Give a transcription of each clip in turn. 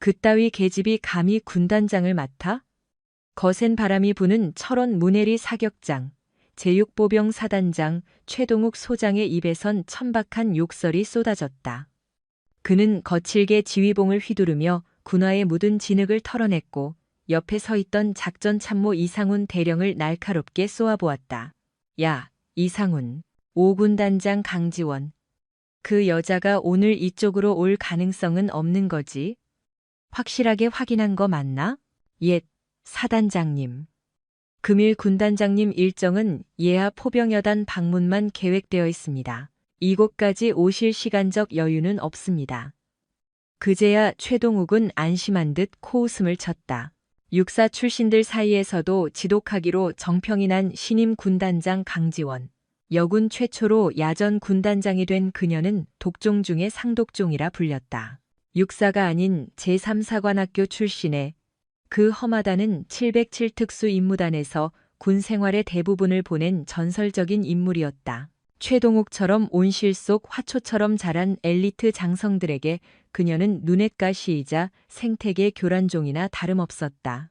그따위 계집이 감히 군단장을 맡아? 거센 바람이 부는 철원 문해리 사격장, 제6보병 사단장 최동욱 소장의 입에선 천박한 욕설이 쏟아졌다. 그는 거칠게 지휘봉을 휘두르며 군화에 묻은 진흙을 털어냈고 옆에 서 있던 작전참모 이상훈 대령을 날카롭게 쏘아보았다. 야, 이상훈. 5군 단장 강지원. 그 여자가 오늘 이쪽으로 올 가능성은 없는 거지? 확실하게 확인한 거 맞나? 옛, 사단장님. 금일 군단장님 일정은 예하 포병여단 방문만 계획되어 있습니다. 이곳까지 오실 시간적 여유는 없습니다. 그제야 최동욱은 안심한 듯 코웃음을 쳤다. 육사 출신들 사이에서도 지독하기로 정평이 난 신임 군단장 강지원. 여군 최초로 야전 군단장이 된 그녀는 독종 중의 상독종이라 불렸다. 육사가 아닌 제3사관학교 출신의 그 험하다는 707특수 임무단에서 군 생활의 대부분을 보낸 전설적인 인물이었다. 최동욱처럼 온실 속 화초처럼 자란 엘리트 장성들에게 그녀는 눈엣가시이자 생태계 교란종이나 다름없었다.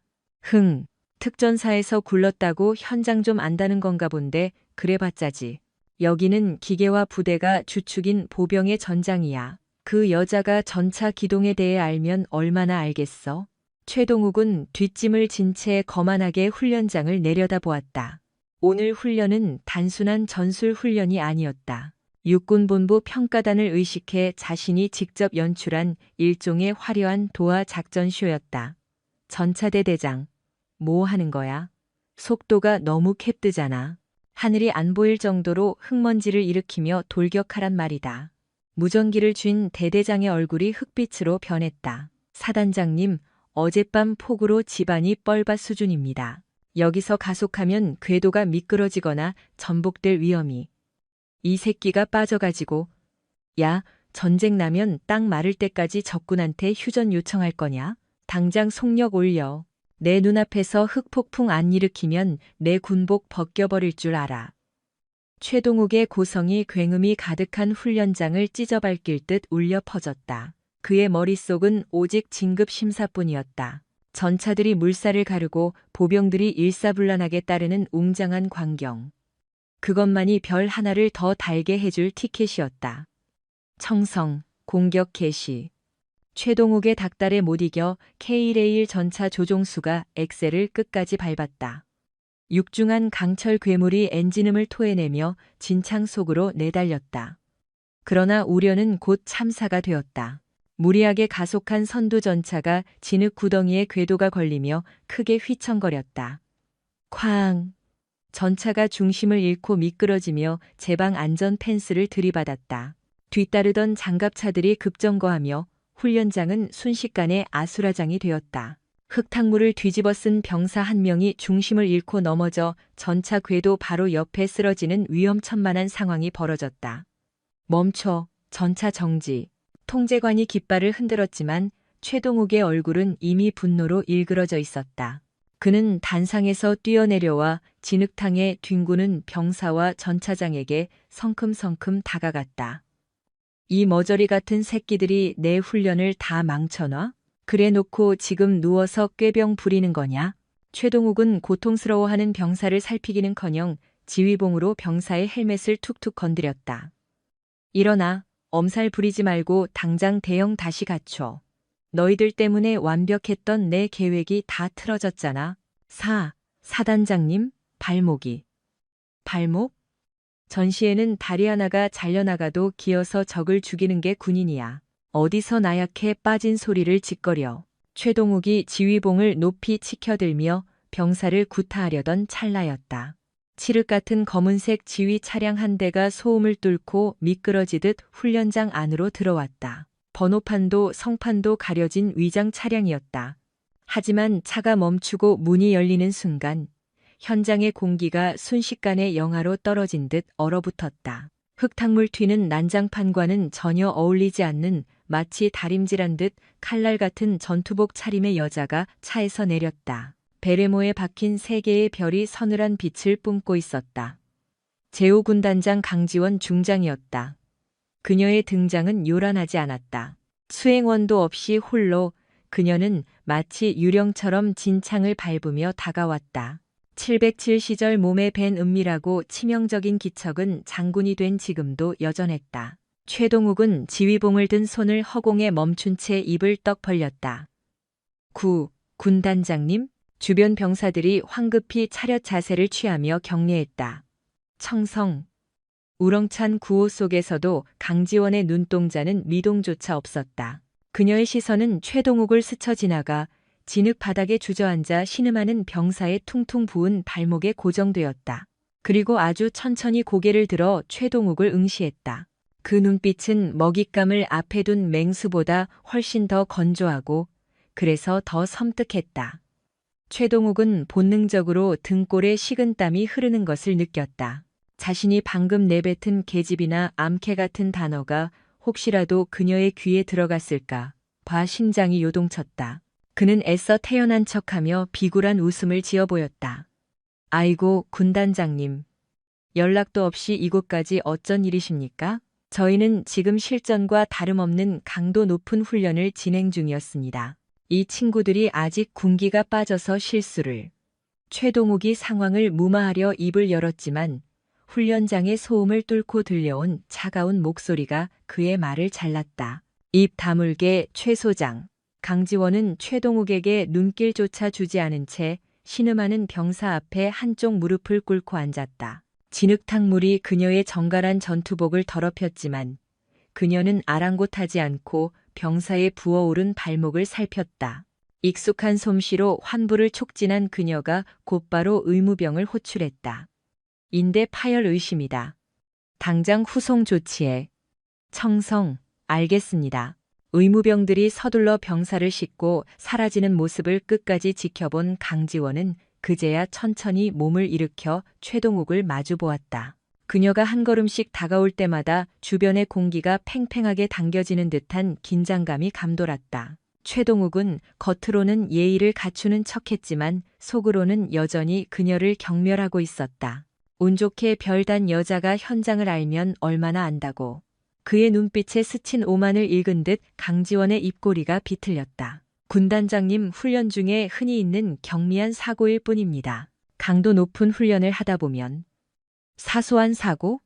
특전사에서 굴렀다고 현장 좀 안다는 건가 본데 그래봤자지. 여기는 기계와 부대가 주축인 보병의 전장이야. 그 여자가 전차 기동에 대해 알면 얼마나 알겠어? 최동욱은 뒷짐을 진 채 거만하게 훈련장을 내려다보았다. 오늘 훈련은 단순한 전술 훈련이 아니었다. 육군본부 평가단을 의식해 자신이 직접 연출한 일종의 화려한 도하 작전쇼였다. 전차대 대장, 뭐 하는 거야? 속도가 너무 캡뜨잖아. 하늘이 안 보일 정도로 흙먼지를 일으키며 돌격하란 말이다. 무전기를 쥔 대대장의 얼굴이 흑빛으로 변했다. 사단장님, 어젯밤 폭우로 집안이 뻘밭 수준입니다. 여기서 가속하면 궤도가 미끄러지거나 전복될 위험이. 이 새끼가 빠져가지고. 야, 전쟁 나면 땅 마를 때까지 적군한테 휴전 요청할 거냐? 당장 속력 올려. 내 눈앞에서 흑폭풍 안 일으키면 내 군복 벗겨버릴 줄 알아. 최동욱의 고성이 굉음이 가득한 훈련장을 찢어밟힐 듯 울려 퍼졌다. 그의 머릿속은 오직 진급 심사뿐이었다. 전차들이 물살을 가르고 보병들이 일사불란하게 따르는 웅장한 광경. 그것만이 별 하나를 더 달게 해줄 티켓이었다. 청성, 공격 개시. 최동욱의 닭달에 못 이겨 K1A1 전차 조종수가 엑셀을 끝까지 밟았다. 육중한 강철 괴물이 엔진음을 토해내며 진창 속으로 내달렸다. 그러나 우려는 곧 참사가 되었다. 무리하게 가속한 선두 전차가 진흙 구덩이에 궤도가 걸리며 크게 휘청거렸다. 쾅! 전차가 중심을 잃고 미끄러지며 제방 안전 펜스를 들이받았다. 뒤따르던 장갑차들이 급정거하며 훈련장은 순식간에 아수라장이 되었다. 흙탕물을 뒤집어 쓴 병사 한 명이 중심을 잃고 넘어져 전차 궤도 바로 옆에 쓰러지는 위험천만한 상황이 벌어졌다. 멈춰, 전차 정지. 통제관이 깃발을 흔들었지만 최동욱의 얼굴은 이미 분노로 일그러져 있었다. 그는 단상에서 뛰어내려와 진흙탕에 뒹구는 병사와 전차장에게 성큼성큼 다가갔다. 이 머저리 같은 새끼들이 내 훈련을 다 망쳐놔? 그래 놓고 지금 누워서 꾀병 부리는 거냐? 최동욱은 고통스러워하는 병사를 살피기는커녕 지휘봉으로 병사의 헬멧을 툭툭 건드렸다. 일어나, 엄살 부리지 말고 당장 대형 다시 갖춰. 너희들 때문에 완벽했던 내 계획이 다 틀어졌잖아. 사단장님, 발목이. 발목? 전시에는 다리 하나가 잘려나가도 기어서 적을 죽이는 게 군인이야. 어디서 나약해 빠진 소리를 짓거려. 최동욱이 지휘봉을 높이 치켜들며 병사를 구타하려던 찰나였다. 칠흑 같은 검은색 지휘 차량 한 대가 소음을 뚫고 미끄러지듯 훈련장 안으로 들어왔다. 번호판도 성판도 가려진 위장 차량이었다. 하지만 차가 멈추고 문이 열리는 순간 현장의 공기가 순식간에 영하로 떨어진 듯 얼어붙었다. 흙탕물 튀는 난장판과는 전혀 어울리지 않는 마치 다림질한 듯 칼날 같은 전투복 차림의 여자가 차에서 내렸다. 베레모에 박힌 세 개의 별이 서늘한 빛을 뿜고 있었다. 제5군단장 강지원 중장이었다. 그녀의 등장은 요란하지 않았다. 수행원도 없이 홀로 그녀는 마치 유령처럼 진창을 밟으며 다가왔다. 707 시절 몸에 밴 은밀하고 치명적인 기척은 장군이 된 지금도 여전했다. 최동욱은 지휘봉을 든 손을 허공에 멈춘 채 입을 떡 벌렸다. 군단장님? 주변 병사들이 황급히 차렷 자세를 취하며 격려했다. 청성. 우렁찬 구호 속에서도 강지원의 눈동자는 미동조차 없었다. 그녀의 시선은 최동욱을 스쳐 지나가 진흙 바닥에 주저앉아 신음하는 병사의 퉁퉁 부은 발목에 고정되었다. 그리고 아주 천천히 고개를 들어 최동욱을 응시했다. 그 눈빛은 먹잇감을 앞에 둔 맹수보다 훨씬 더 건조하고 그래서 더 섬뜩했다. 최동욱은 본능적으로 등골에 식은땀이 흐르는 것을 느꼈다. 자신이 방금 내뱉은 계집이나 암캐 같은 단어가 혹시라도 그녀의 귀에 들어갔을까 봐 심장이 요동쳤다. 그는 애써 태연한 척하며 비굴한 웃음을 지어 보였다. 아이고, 군단장님. 연락도 없이 이곳까지 어쩐 일이십니까? 저희는 지금 실전과 다름없는 강도 높은 훈련을 진행 중이었습니다. 이 친구들이 아직 군기가 빠져서 실수를. 최동욱이 상황을 무마하려 입을 열었지만 훈련장의 소음을 뚫고 들려온 차가운 목소리가 그의 말을 잘랐다. 입 다물게 최 소장. 강지원은 최동욱에게 눈길조차 주지 않은 채 신음하는 병사 앞에 한쪽 무릎을 꿇고 앉았다. 진흙탕물이 그녀의 정갈한 전투복을 더럽혔지만 그녀는 아랑곳하지 않고 병사의 부어오른 발목을 살폈다. 익숙한 솜씨로 환부를 촉진한 그녀가 곧바로 의무병을 호출했다. 인대 파열 의심이다. 당장 후송 조치해. 청성, 알겠습니다. 의무병들이 서둘러 병사를 싣고 사라지는 모습을 끝까지 지켜본 강지원은 그제야 천천히 몸을 일으켜 최동욱을 마주보았다. 그녀가 한 걸음씩 다가올 때마다 주변의 공기가 팽팽하게 당겨지는 듯한 긴장감이 감돌았다. 최동욱은 겉으로는 예의를 갖추는 척했지만 속으로는 여전히 그녀를 경멸하고 있었다. 운 좋게 별단 여자가 현장을 알면 얼마나 안다고. 그의 눈빛에 스친 오만을 읽은 듯 강지원의 입꼬리가 비틀렸다. 군단장님, 훈련 중에 흔히 있는 경미한 사고일 뿐입니다. 강도 높은 훈련을 하다 보면 사소한 사고?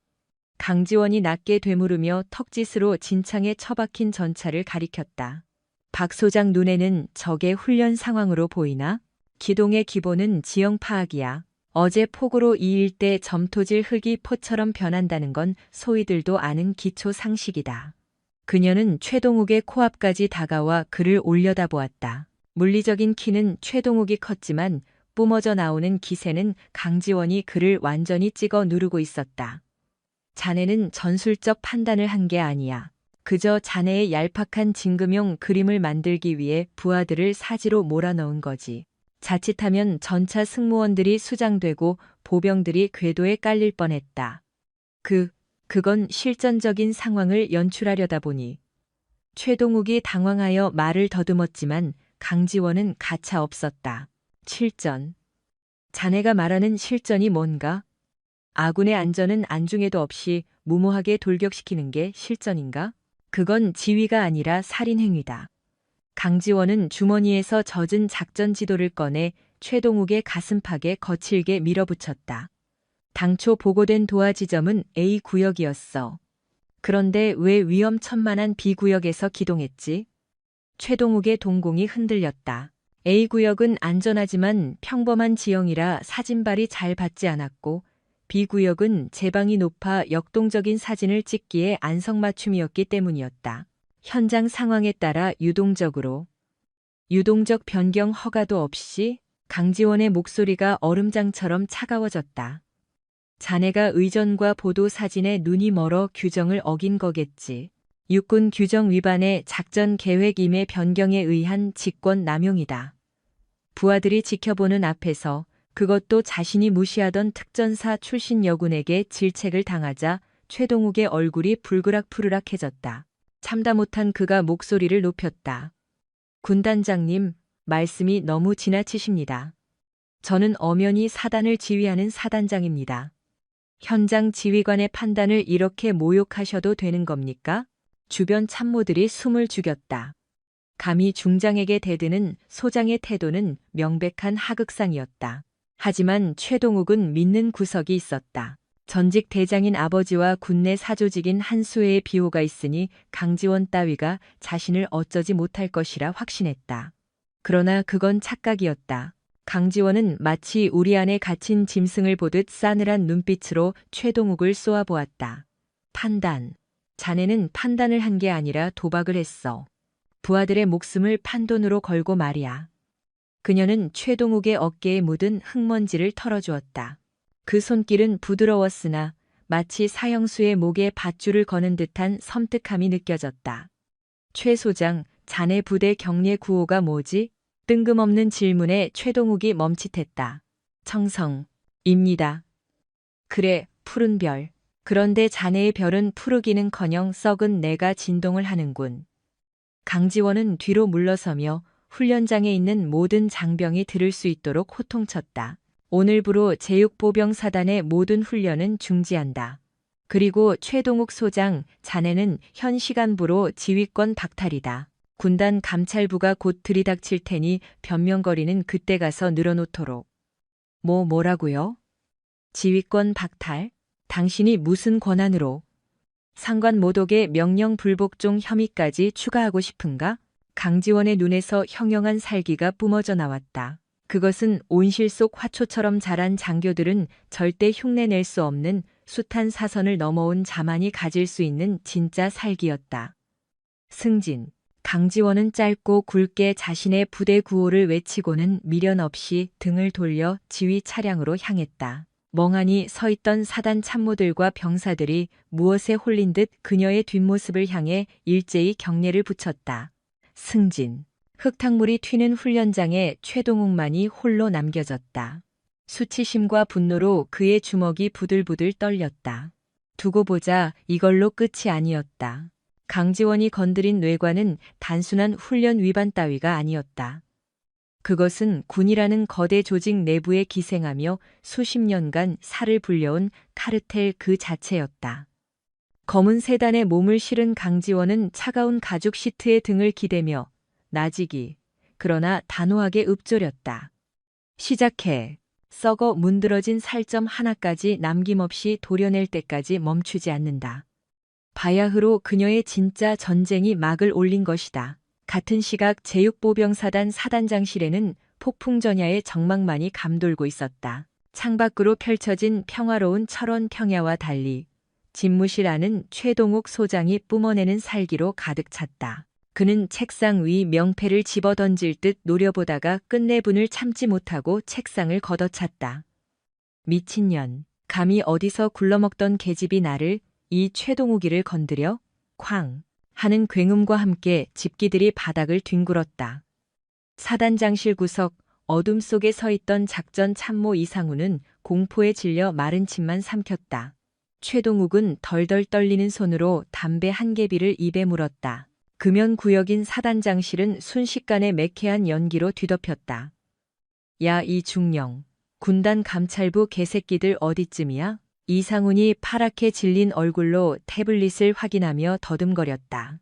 강지원이 낮게 되물으며 턱짓으로 진창에 처박힌 전차를 가리켰다. 박 소장 눈에는 적의 훈련 상황으로 보이나? 기동의 기본은 지형 파악이야. 어제 폭우로 이 일대 점토질 흙이 포처럼 변한다는 건 소위들도 아는 기초 상식이다. 그녀는 최동욱의 코앞까지 다가와 그를 올려다보았다. 물리적인 키는 최동욱이 컸지만 뿜어져 나오는 기세는 강지원이 그를 완전히 찍어 누르고 있었다. 자네는 전술적 판단을 한 게 아니야. 그저 자네의 얄팍한 진금용 그림을 만들기 위해 부하들을 사지로 몰아넣은 거지. 자칫하면 전차 승무원들이 수장되고 보병들이 궤도에 깔릴 뻔했다. 그건 실전적인 상황을 연출하려다 보니. 최동욱이 당황하여 말을 더듬었지만 강지원은 가차 없었다. 실전. 자네가 말하는 실전이 뭔가? 아군의 안전은 안중에도 없이 무모하게 돌격시키는 게 실전인가? 그건 지휘가 아니라 살인행위다. 강지원은 주머니에서 젖은 작전 지도를 꺼내 최동욱의 가슴팍에 거칠게 밀어붙였다. 당초 보고된 도하 지점은 A구역이었어. 그런데 왜 위험천만한 B구역에서 기동했지? 최동욱의 동공이 흔들렸다. A구역은 안전하지만 평범한 지형이라 사진발이 잘 받지 않았고 B구역은 제방이 높아 역동적인 사진을 찍기에 안성맞춤이었기 때문이었다. 현장 상황에 따라 유동적 변경 허가도 없이 강지원의 목소리가 얼음장처럼 차가워졌다. 자네가 의전과 보도 사진에 눈이 멀어 규정을 어긴 거겠지. 육군 규정 위반의 작전 계획 임의 변경에 의한 직권 남용이다. 부하들이 지켜보는 앞에서 그것도 자신이 무시하던 특전사 출신 여군에게 질책을 당하자 최동욱의 얼굴이 불그락푸르락해졌다. 참다 못한 그가 목소리를 높였다. 군단장님, 말씀이 너무 지나치십니다. 저는 엄연히 사단을 지휘하는 사단장입니다. 현장 지휘관의 판단을 이렇게 모욕하셔도 되는 겁니까? 주변 참모들이 숨을 죽였다. 감히 중장에게 대드는 소장의 태도는 명백한 하극상이었다. 하지만 최동욱은 믿는 구석이 있었다. 전직 대장인 아버지와 군내 사조직인 한수회의 비호가 있으니 강지원 따위가 자신을 어쩌지 못할 것이라 확신했다. 그러나 그건 착각이었다. 강지원은 마치 우리 안에 갇힌 짐승을 보듯 싸늘한 눈빛으로 최동욱을 쏘아보았다. 판단. 자네는 판단을 한 게 아니라 도박을 했어. 부하들의 목숨을 판돈으로 걸고 말이야. 그녀는 최동욱의 어깨에 묻은 흙먼지를 털어주었다. 그 손길은 부드러웠으나 마치 사형수의 목에 밧줄을 거는 듯한 섬뜩함이 느껴졌다. 최 소장, 자네 부대 경례 구호가 뭐지? 뜬금없는 질문에 최동욱이 멈칫했다. 청성입니다. 그래, 푸른 별. 그런데 자네의 별은 푸르기는커녕 썩은 내가 진동을 하는군. 강지원은 뒤로 물러서며 훈련장에 있는 모든 장병이 들을 수 있도록 호통쳤다. 오늘부로 제6보병사단의 모든 훈련은 중지한다. 그리고 최동욱 소장, 자네는 현 시간부로 지휘권 박탈이다. 군단 감찰부가 곧 들이닥칠 테니 변명거리는 그때 가서 늘어놓도록. 뭐라고요? 지휘권 박탈? 당신이 무슨 권한으로? 상관 모독의 명령 불복종 혐의까지 추가하고 싶은가? 강지원의 눈에서 형형한 살기가 뿜어져 나왔다. 그것은 온실 속 화초처럼 자란 장교들은 절대 흉내낼 수 없는 숱한 사선을 넘어온 자만이 가질 수 있는 진짜 살기였다. 승진. 강지원은 짧고 굵게 자신의 부대 구호를 외치고는 미련 없이 등을 돌려 지휘 차량으로 향했다. 멍하니 서 있던 사단 참모들과 병사들이 무엇에 홀린 듯 그녀의 뒷모습을 향해 일제히 경례를 붙였다. 승진. 흙탕물이 튀는 훈련장에 최동욱만이 홀로 남겨졌다. 수치심과 분노로 그의 주먹이 부들부들 떨렸다. 두고 보자, 이걸로 끝이 아니었다. 강지원이 건드린 뇌관은 단순한 훈련 위반 따위가 아니었다. 그것은 군이라는 거대 조직 내부에 기생하며 수십 년간 살을 불려온 카르텔 그 자체였다. 검은 세단에 몸을 실은 강지원은 차가운 가죽 시트에 등을 기대며 나지기, 그러나 단호하게 읊조렸다. 시작해. 썩어 문드러진 살점 하나까지 남김없이 도려낼 때까지 멈추지 않는다. 바야흐로 그녀의 진짜 전쟁이 막을 올린 것이다. 같은 시각 제6보병사단 사단장실에는 폭풍전야의 정막만이 감돌고 있었다. 창밖으로 펼쳐진 평화로운 철원 평야와 달리 집무실 안은 최동욱 소장이 뿜어내는 살기로 가득 찼다. 그는 책상 위 명패를 집어던질 듯 노려보다가 끝내 분을 참지 못하고 책상을 걷어찼다. 미친년, 감히 어디서 굴러먹던 계집이 나를, 이 최동욱이를 건드려? 쾅! 하는 굉음과 함께 집기들이 바닥을 뒹굴었다. 사단장실 구석 어둠 속에 서 있던 작전 참모 이상우는 공포에 질려 마른 침만 삼켰다. 최동욱은 덜덜 떨리는 손으로 담배 한 개비를 입에 물었다. 금연구역인 사단장실은 순식간에 매캐한 연기로 뒤덮였다. 야, 이 중령. 군단 감찰부 개새끼들 어디쯤이야? 이상훈이 파랗게 질린 얼굴로 태블릿을 확인하며 더듬거렸다.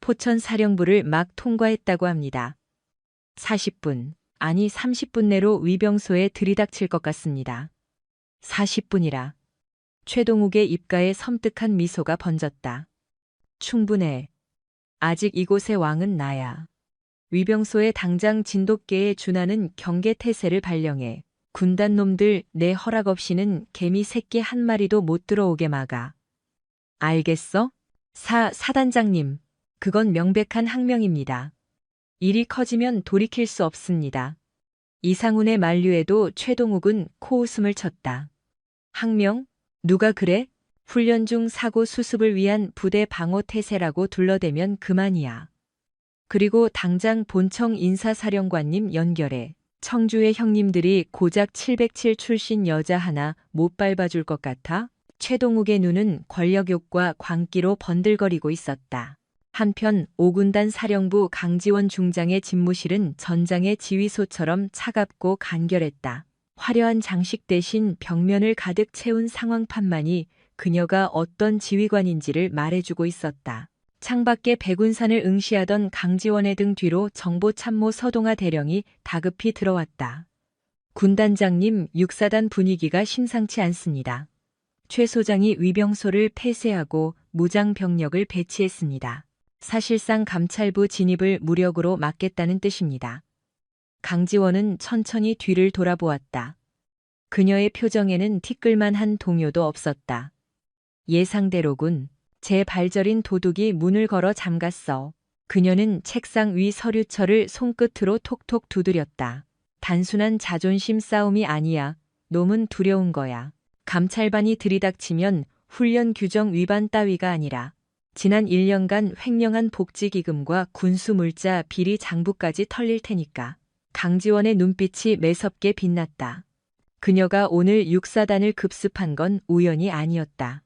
포천 사령부를 막 통과했다고 합니다. 40분, 아니 30분 내로 위병소에 들이닥칠 것 같습니다. 40분이라. 최동욱의 입가에 섬뜩한 미소가 번졌다. 충분해. 아직 이곳의 왕은 나야. 위병소에 당장 진돗개에 준하는 경계태세를 발령해. 군단 놈들 내 허락 없이는 개미 새끼 한 마리도 못 들어오게 막아. 알겠어? 사단장님, 그건 명백한 항명입니다. 일이 커지면 돌이킬 수 없습니다. 이상훈의 만류에도 최동욱은 코웃음을 쳤다. 항명? 누가 그래? 훈련 중 사고 수습을 위한 부대 방어 태세라고 둘러대면 그만이야. 그리고 당장 본청 인사사령관님 연결해. 청주의 형님들이 고작 707 출신 여자 하나 못 밟아줄 것 같아? 최동욱의 눈은 권력욕과 광기로 번들거리고 있었다. 한편 5군단 사령부 강지원 중장의 집무실은 전장의 지휘소처럼 차갑고 간결했다. 화려한 장식 대신 벽면을 가득 채운 상황판만이 그녀가 어떤 지휘관인지를 말해주고 있었다. 창밖에 백운산을 응시하던 강지원의 등 뒤로 정보참모 서동아 대령이 다급히 들어왔다. 군단장님, 육사단 분위기가 심상치 않습니다. 최 소장이 위병소를 폐쇄하고 무장 병력을 배치했습니다. 사실상 감찰부 진입을 무력으로 막겠다는 뜻입니다. 강지원은 천천히 뒤를 돌아보았다. 그녀의 표정에는 티끌만한 동요도 없었다. 예상대로군. 제 발저린 도둑이 문을 걸어 잠갔어. 그녀는 책상 위 서류철을 손끝으로 톡톡 두드렸다. 단순한 자존심 싸움이 아니야. 놈은 두려운 거야. 감찰반이 들이닥치면 훈련 규정 위반 따위가 아니라 지난 1년간 횡령한 복지기금과 군수물자 비리 장부까지 털릴 테니까. 강지원의 눈빛이 매섭게 빛났다. 그녀가 오늘 육사단을 급습한 건 우연이 아니었다.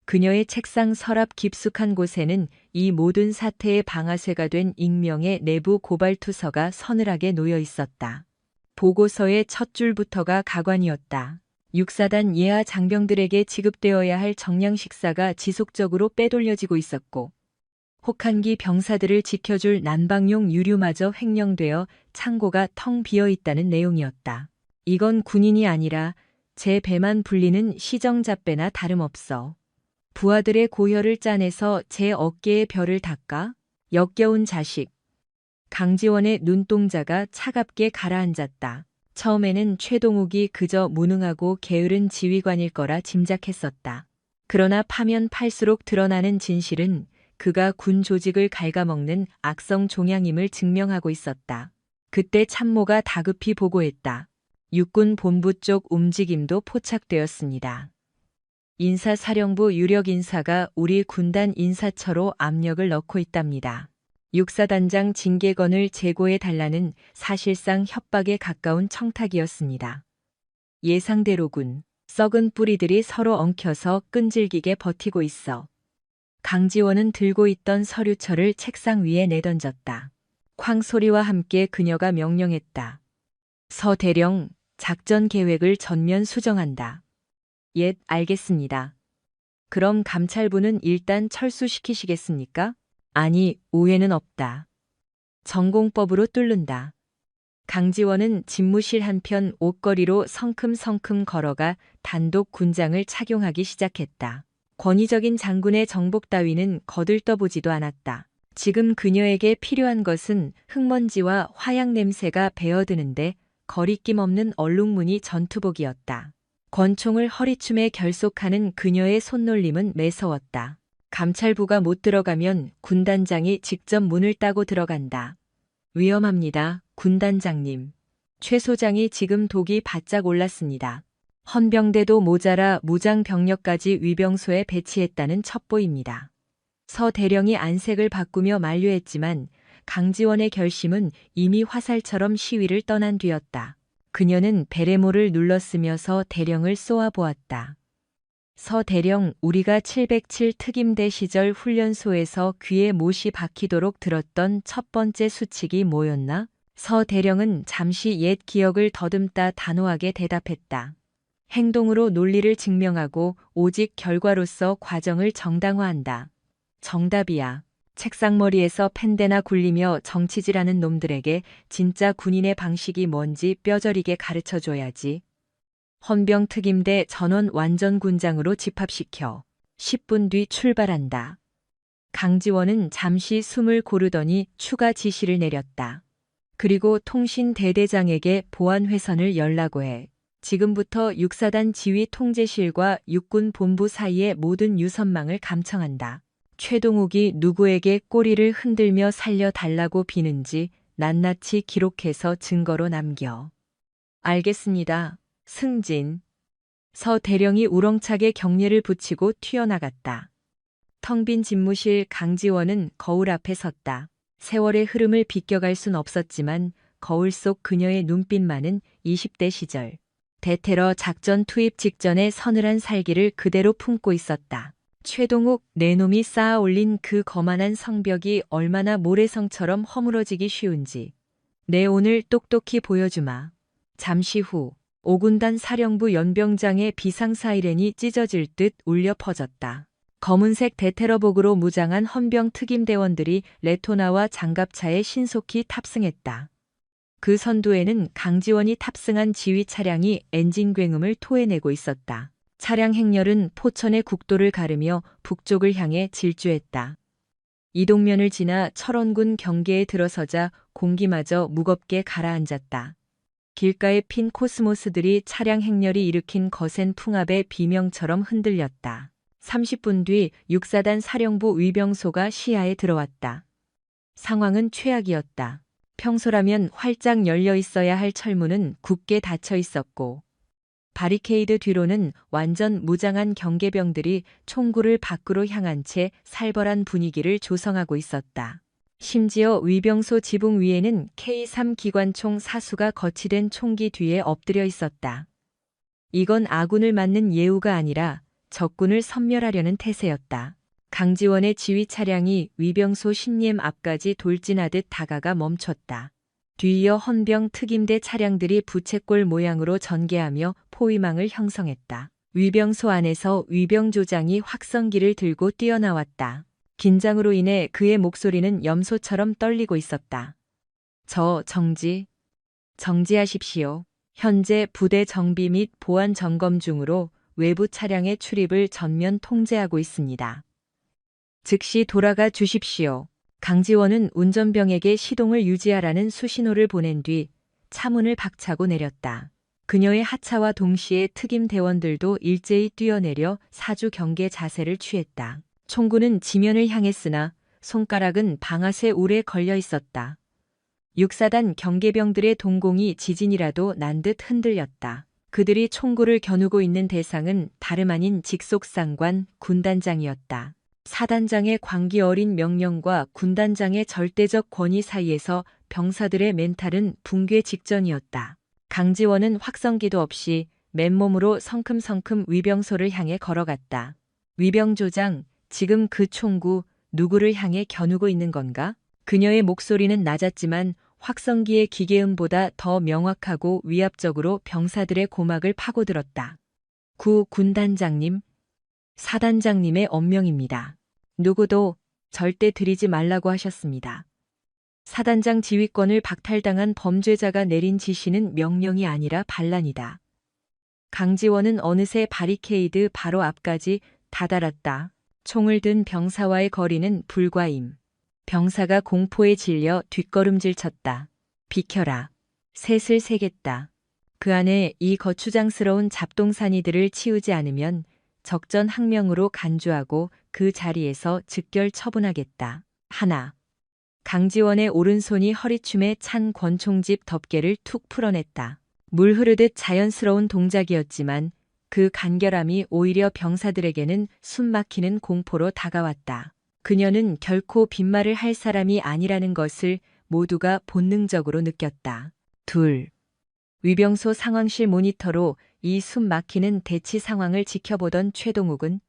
그녀의 책상 서랍 깊숙한 곳에는 이 모든 사태의 방아쇠가 된 익명의 내부 고발투서가 서늘하게 놓여 있었다. 보고서의 첫 줄부터가 가관이었다. 육사단 예하 장병들에게 지급되어야 할 정량식사가 지속적으로 빼돌려지고 있었고 혹한기 병사들을 지켜줄 난방용 유류마저 횡령되어 창고가 텅 비어 있다는 내용이었다. 이건 군인이 아니라 제 배만 불리는 시정잡배나 다름없어. 부하들의 고혈을 짜내서 제 어깨에 별을 닦아? 역겨운 자식. 강지원의 눈동자가 차갑게 가라앉았다. 처음에는 최동욱이 그저 무능하고 게으른 지휘관일 거라 짐작했었다. 그러나 파면 팔수록 드러나는 진실은 그가 군 조직을 갉아먹는 악성 종양임을 증명하고 있었다. 그때 참모가 다급히 보고했다. 육군 본부 쪽 움직임도 포착되었습니다. 인사사령부 유력 인사가 우리 군단 인사처로 압력을 넣고 있답니다. 육사단장 징계건을 제고해 달라는 사실상 협박에 가까운 청탁이었습니다. 예상대로군. 썩은 뿌리들이 서로 엉켜서 끈질기게 버티고 있어. 강지원은 들고 있던 서류철을 책상 위에 내던졌다. 쾅 소리와 함께 그녀가 명령했다. 서 대령, 작전 계획을 전면 수정한다. 예, 알겠습니다. 그럼 감찰부는 일단 철수시키시겠습니까? 아니, 오해는 없다. 전공법으로 뚫는다. 강지원은 집무실 한편 옷걸이로 성큼성큼 걸어가 단독 군장을 착용하기 시작했다. 권위적인 장군의 정복 따위는 거들떠보지도 않았다. 지금 그녀에게 필요한 것은 흙먼지와 화약 냄새가 배어드는데 거리낌 없는 얼룩무늬 전투복이었다. 권총을 허리춤에 결속하는 그녀의 손놀림은 매서웠다. 감찰부가 못 들어가면 군단장이 직접 문을 따고 들어간다. 위험합니다, 군단장님. 최 소장이 지금 독이 바짝 올랐습니다. 헌병대도 모자라 무장 병력까지 위병소에 배치했다는 첩보입니다. 서 대령이 안색을 바꾸며 만류했지만 강지원의 결심은 이미 화살처럼 시위를 떠난 뒤였다. 그녀는 베레모를 눌렀으면서 대령을 쏘아보았다. 서 대령, 우리가 707 특임대 시절 훈련소에서 귀에 못이 박히도록 들었던 첫 번째 수칙이 뭐였나? 서 대령은 잠시 옛 기억을 더듬다 단호하게 대답했다. 행동으로 논리를 증명하고 오직 결과로서 과정을 정당화한다. 정답이야. 책상머리에서 펜대나 굴리며 정치질하는 놈들에게 진짜 군인의 방식이 뭔지 뼈저리게 가르쳐줘야지. 헌병 특임대 전원 완전 군장으로 집합시켜 10분 뒤 출발한다. 강지원은 잠시 숨을 고르더니 추가 지시를 내렸다. 그리고 통신대대장에게 보안회선을 열라고 해. 지금부터 육사단 지휘 통제실과 육군 본부 사이의 모든 유선망을 감청한다. 최동욱이 누구에게 꼬리를 흔들며 살려달라고 비는지 낱낱이 기록해서 증거로 남겨. 알겠습니다. 승진. 서 대령이 우렁차게 경례를 붙이고 튀어나갔다. 텅 빈 집무실. 강지원은 거울 앞에 섰다. 세월의 흐름을 비껴갈 순 없었지만 거울 속 그녀의 눈빛만은 20대 시절 대테러 작전 투입 직전의 서늘한 살기를 그대로 품고 있었다. 최동욱, 내 놈이 쌓아 올린 그 거만한 성벽이 얼마나 모래성처럼 허물어지기 쉬운지 내 오늘 똑똑히 보여주마. 잠시 후 5군단 사령부 연병장의 비상 사이렌이 찢어질 듯 울려 퍼졌다. 검은색 대테러복으로 무장한 헌병 특임대원들이 레토나와 장갑차에 신속히 탑승했다. 그 선두에는 강지원이 탑승한 지휘 차량이 엔진 굉음을 토해내고 있었다. 차량 행렬은 포천의 국도를 가르며 북쪽을 향해 질주했다. 이동면을 지나 철원군 경계에 들어서자 공기마저 무겁게 가라앉았다. 길가에 핀 코스모스들이 차량 행렬이 일으킨 거센 풍압에 비명처럼 흔들렸다. 30분 뒤 6사단 사령부 위병소가 시야에 들어왔다. 상황은 최악이었다. 평소라면 활짝 열려 있어야 할 철문은 굳게 닫혀 있었고 바리케이드 뒤로는 완전 무장한 경계병들이 총구를 밖으로 향한 채 살벌한 분위기를 조성하고 있었다. 심지어 위병소 지붕 위에는 K3 기관총 사수가 거치된 총기 뒤에 엎드려 있었다. 이건 아군을 맞는 예우가 아니라 적군을 섬멸하려는 태세였다. 강지원의 지휘 차량이 위병소 신림 앞까지 돌진하듯 다가가 멈췄다. 뒤이어 헌병 특임대 차량들이 부채꼴 모양으로 전개하며 포위망을 형성했다. 위병소 안에서 위병조장이 확성기를 들고 뛰어나왔다. 긴장으로 인해 그의 목소리는 염소처럼 떨리고 있었다. 정지하십시오. 현재 부대 정비 및 보안 점검 중으로 외부 차량의 출입을 전면 통제하고 있습니다. 즉시 돌아가 주십시오. 강지원은 운전병에게 시동을 유지하라는 수신호를 보낸 뒤 차문을 박차고 내렸다. 그녀의 하차와 동시에 특임 대원들도 일제히 뛰어내려 사주 경계 자세를 취했다. 총구는 지면을 향했으나 손가락은 방아쇠 울에 걸려 있었다. 6사단 경계병들의 동공이 지진이라도 난 듯 흔들렸다. 그들이 총구를 겨누고 있는 대상은 다름 아닌 직속상관 군단장이었다. 사단장의 광기 어린 명령과 군단장의 절대적 권위 사이에서 병사들의 멘탈은 붕괴 직전이었다. 강지원은 확성기도 없이 맨몸으로 성큼성큼 위병소를 향해 걸어갔다. 위병조장, 지금 그 총구 누구를 향해 겨누고 있는 건가? 그녀의 목소리는 낮았지만 확성기의 기계음보다 더 명확하고 위압적으로 병사들의 고막을 파고들었다. 구 군단장님, 사단장님의 엄명입니다. 누구도 절대 들이지 말라고 하셨습니다. 사단장 지휘권을 박탈당한 범죄자가 내린 지시는 명령이 아니라 반란이다. 강지원은 어느새 바리케이드 바로 앞까지 다다랐다. 총을 든 병사와의 거리는 불과임. 병사가 공포에 질려 뒷걸음질 쳤다. 비켜라. 셋을 세겠다. 그 안에 이 거추장스러운 잡동사니들을 치우지 않으면 적전항명으로 간주하고 그 자리에서 즉결 처분하겠다. 하나. 강지원의 오른손이 허리춤에 찬 권총집 덮개를 툭 풀어냈다. 물 흐르듯 자연스러운 동작이었지만 그 간결함이 오히려 병사들에게는 숨막히는 공포로 다가왔다. 그녀는 결코 빈말을 할 사람이 아니라는 것을 모두가 본능적으로 느꼈다. 둘. 위병소 상황실 모니터로 이 숨 막히는 대치 상황을 지켜보던 최동욱은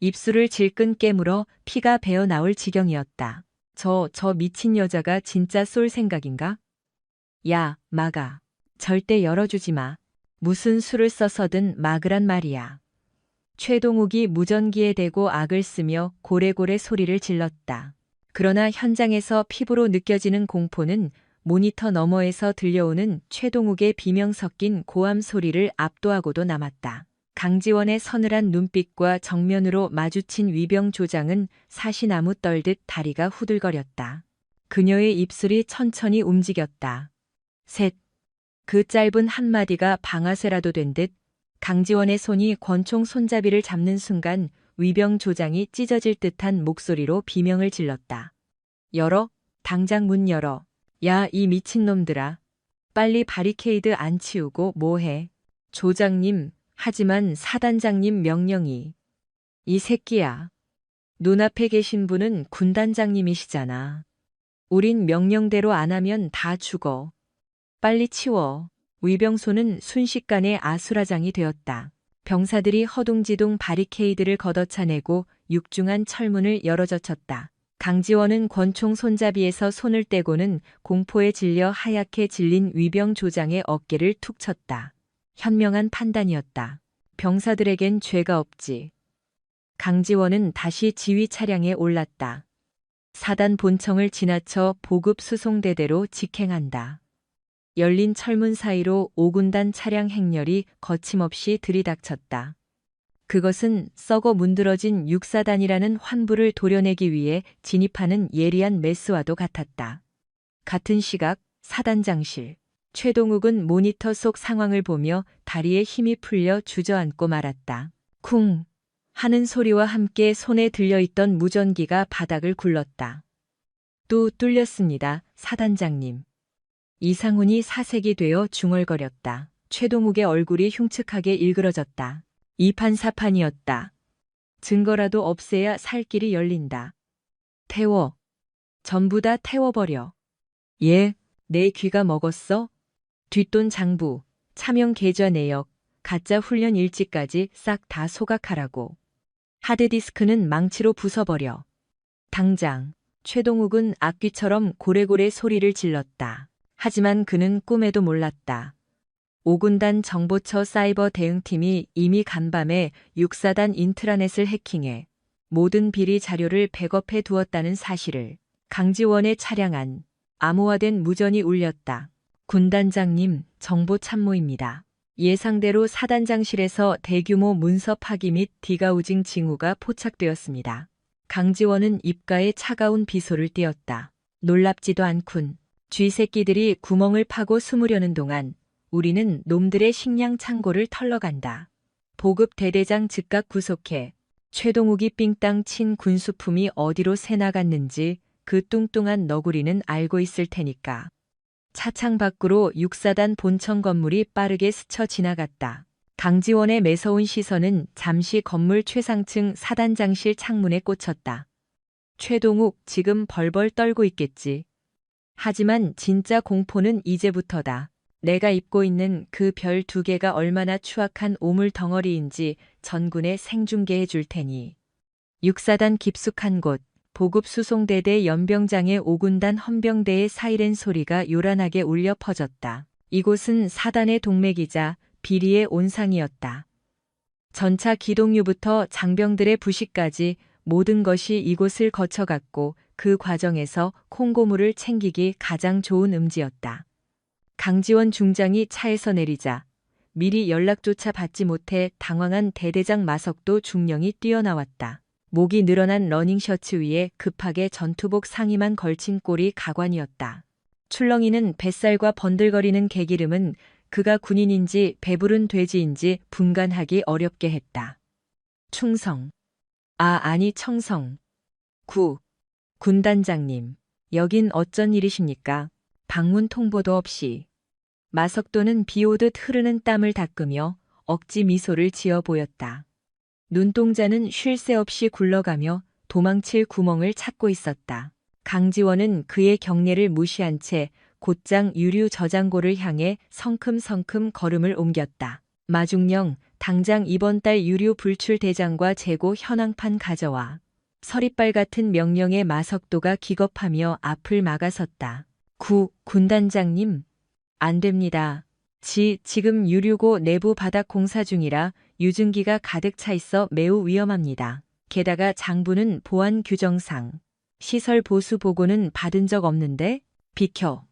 입술을 질끈 깨물어 피가 배어 나올 지경이었다. 저 미친 여자가 진짜 쏠 생각인가? 야, 막아. 절대 열어주지 마. 무슨 수를 써서든 막으란 말이야. 최동욱이 무전기에 대고 악을 쓰며 고래고래 소리를 질렀다. 그러나 현장에서 피부로 느껴지는 공포는 모니터 너머에서 들려오는 최동욱의 비명 섞인 고함 소리를 압도하고도 남았다. 강지원의 서늘한 눈빛과 정면으로 마주친 위병조장은 사시나무 떨듯 다리가 후들거렸다. 그녀의 입술이 천천히 움직였다. 셋. 그 짧은 한마디가 방아쇠라도 된 듯 강지원의 손이 권총 손잡이를 잡는 순간 위병조장이 찢어질 듯한 목소리로 비명을 질렀다. 열어? 당장 문 열어. 야, 이 미친놈들아. 빨리 바리케이드 안 치우고 뭐해? 조장님, 하지만 사단장님 명령이. 이 새끼야. 눈앞에 계신 분은 군단장님이시잖아. 우린 명령대로 안 하면 다 죽어. 빨리 치워. 위병소는 순식간에 아수라장이 되었다. 병사들이 허둥지둥 바리케이드를 걷어차내고 육중한 철문을 열어젖혔다. 강지원은 권총 손잡이에서 손을 떼고는 공포에 질려 하얗게 질린 위병조장의 어깨를 툭 쳤다. 현명한 판단이었다. 병사들에겐 죄가 없지. 강지원은 다시 지휘 차량에 올랐다. 사단 본청을 지나쳐 보급 수송대대로 직행한다. 열린 철문 사이로 5군단 차량 행렬이 거침없이 들이닥쳤다. 그것은 썩어 문드러진 육사단이라는 환부를 도려내기 위해 진입하는 예리한 메스와도 같았다. 같은 시각 사단장실. 최동욱은 모니터 속 상황을 보며 다리에 힘이 풀려 주저앉고 말았다. 쿵 하는 소리와 함께 손에 들려있던 무전기가 바닥을 굴렀다. 또 뚫렸습니다, 사단장님. 이상훈이 사색이 되어 중얼거렸다. 최동욱의 얼굴이 흉측하게 일그러졌다. 이판사판이었다. 증거라도 없애야 살 길이 열린다. 태워. 전부 다 태워버려. 예, 내 귀가 먹었어? 뒷돈 장부, 차명 계좌 내역, 가짜 훈련 일지까지 싹 다 소각하라고. 하드디스크는 망치로 부숴버려. 당장. 최동욱은 악귀처럼 고래고래 소리를 질렀다. 하지만 그는 꿈에도 몰랐다. 5군단 정보처 사이버 대응팀이 이미 간밤에 6사단 인트라넷을 해킹해 모든 비리 자료를 백업해 두었다는 사실을. 강지원의 차량 안 암호화된 무전이 울렸다. 군단장님, 정보 참모입니다. 예상대로 사단장실에서 대규모 문서 파기 및 디가우징 징후가 포착되었습니다. 강지원은 입가에 차가운 비소를 띄었다. 놀랍지도 않군. 쥐새끼들이 구멍을 파고 숨으려는 동안 우리는 놈들의 식량 창고를 털러간다. 보급 대대장 즉각 구속해. 최동욱이 삥땅 친 군수품이 어디로 새나갔는지 그 뚱뚱한 너구리는 알고 있을 테니까. 차창 밖으로 6사단 본청 건물이 빠르게 스쳐 지나갔다. 강지원의 매서운 시선은 잠시 건물 최상층 사단장실 창문에 꽂혔다. 최동욱 지금 벌벌 떨고 있겠지. 하지만 진짜 공포는 이제부터다. 내가 입고 있는 그 별 2개가 얼마나 추악한 오물 덩어리인지 전군에 생중계해 줄 테니. 6사단 깊숙한 곳, 보급 수송대대 연병장의 5군단 헌병대의 사이렌 소리가 요란하게 울려 퍼졌다. 이곳은 사단의 동맥이자 비리의 온상이었다. 전차 기동유부터 장병들의 부식까지 모든 것이 이곳을 거쳐갔고 그 과정에서 콩고물을 챙기기 가장 좋은 음지였다. 강지원 중장이 차에서 내리자 미리 연락조차 받지 못해 당황한 대대장 마석도 중령이 뛰어나왔다. 목이 늘어난 러닝셔츠 위에 급하게 전투복 상의만 걸친 꼴이 가관이었다. 출렁이는 뱃살과 번들거리는 개기름은 그가 군인인지 배부른 돼지인지 분간하기 어렵게 했다. 충성. 아니 청성. 군단장님. 여긴 어쩐 일이십니까? 방문 통보도 없이. 마석도는 비오듯 흐르는 땀을 닦으며 억지 미소를 지어 보였다. 눈동자는 쉴 새 없이 굴러가며 도망칠 구멍을 찾고 있었다. 강지원은 그의 경례를 무시한 채 곧장 유류 저장고를 향해 성큼성큼 걸음을 옮겼다. 마중령, 당장 이번 달 유류 불출 대장과 재고 현황판 가져와. 서리빨 같은 명령에 마석도가 기겁하며 앞을 막아섰다. 군단장님. 안 됩니다. 지금 유류고 내부 바닥 공사 중이라 유증기가 가득 차 있어 매우 위험합니다. 게다가 장부는 보안 규정상 시설 보수 보고는 받은 적 없는데 비켜.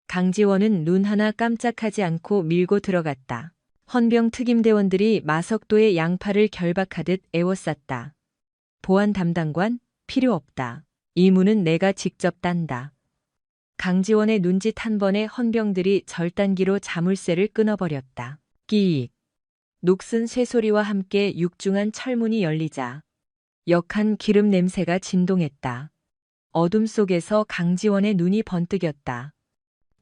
강지원은 눈 하나 깜짝하지 않고 밀고 들어갔다. 헌병 특임대원들이 마석도의 양팔을 결박하듯 에워쌌다. 보안 담당관? 필요 없다. 이 문은 내가 직접 딴다. 강지원의 눈짓 한 번에 헌병들이 절단기로 자물쇠를 끊어버렸다. 끼익. 녹슨 쇠소리와 함께 육중한 철문이 열리자 역한 기름 냄새가 진동했다. 어둠 속에서 강지원의 눈이 번뜩였다.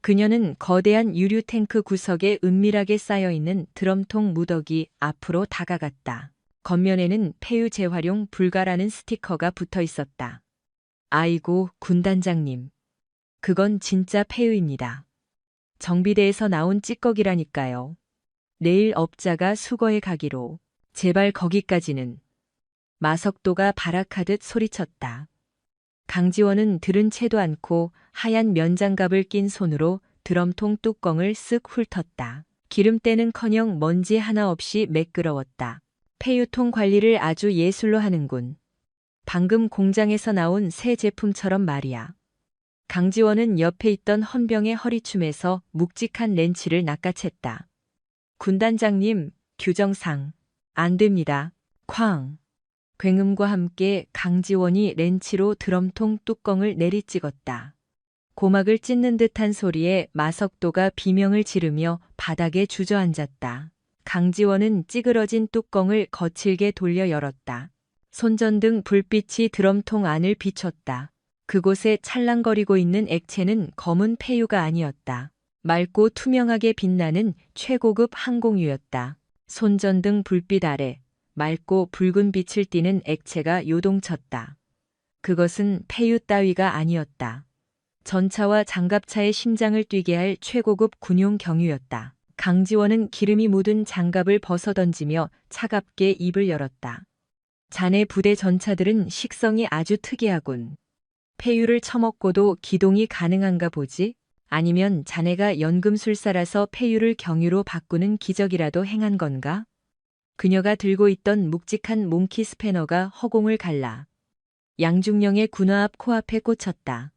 그녀는 거대한 유류 탱크 구석에 은밀하게 쌓여있는 드럼통 무더기 앞으로 다가갔다. 겉면에는 폐유 재활용 불가라는 스티커가 붙어 있었다. 아이고, 군단장님. 그건 진짜 폐유입니다. 정비대에서 나온 찌꺼기라니까요. 내일 업자가 수거해 가기로. 제발 거기까지는. 마석도가 발악하듯 소리쳤다. 강지원은 들은 채도 않고 하얀 면장갑을 낀 손으로 드럼통 뚜껑을 쓱 훑었다. 기름때는커녕 먼지 하나 없이 매끄러웠다. 폐유통 관리를 아주 예술로 하는군. 방금 공장에서 나온 새 제품처럼 말이야. 강지원은 옆에 있던 헌병의 허리춤에서 묵직한 렌치를 낚아챘다. 군단장님, 규정상. 안 됩니다. 쾅. 굉음과 함께 강지원이 렌치로 드럼통 뚜껑을 내리찍었다. 고막을 찢는 듯한 소리에 마석도가 비명을 지르며 바닥에 주저앉았다. 강지원은 찌그러진 뚜껑을 거칠게 돌려 열었다. 손전등 불빛이 드럼통 안을 비췄다. 그곳에 찰랑거리고 있는 액체는 검은 폐유가 아니었다. 맑고 투명하게 빛나는 최고급 항공유였다. 손전등 불빛 아래 맑고 붉은 빛을 띠는 액체가 요동쳤다. 그것은 폐유 따위가 아니었다. 전차와 장갑차의 심장을 뛰게 할 최고급 군용 경유였다. 강지원은 기름이 묻은 장갑을 벗어던지며 차갑게 입을 열었다. 자네 부대 전차들은 식성이 아주 특이하군. 폐유를 처먹고도 기동이 가능한가 보지? 아니면 자네가 연금술사라서 폐유를 경유로 바꾸는 기적이라도 행한 건가? 그녀가 들고 있던 묵직한 몽키 스패너가 허공을 갈라 양중령의 군화 앞 코앞에 꽂혔다.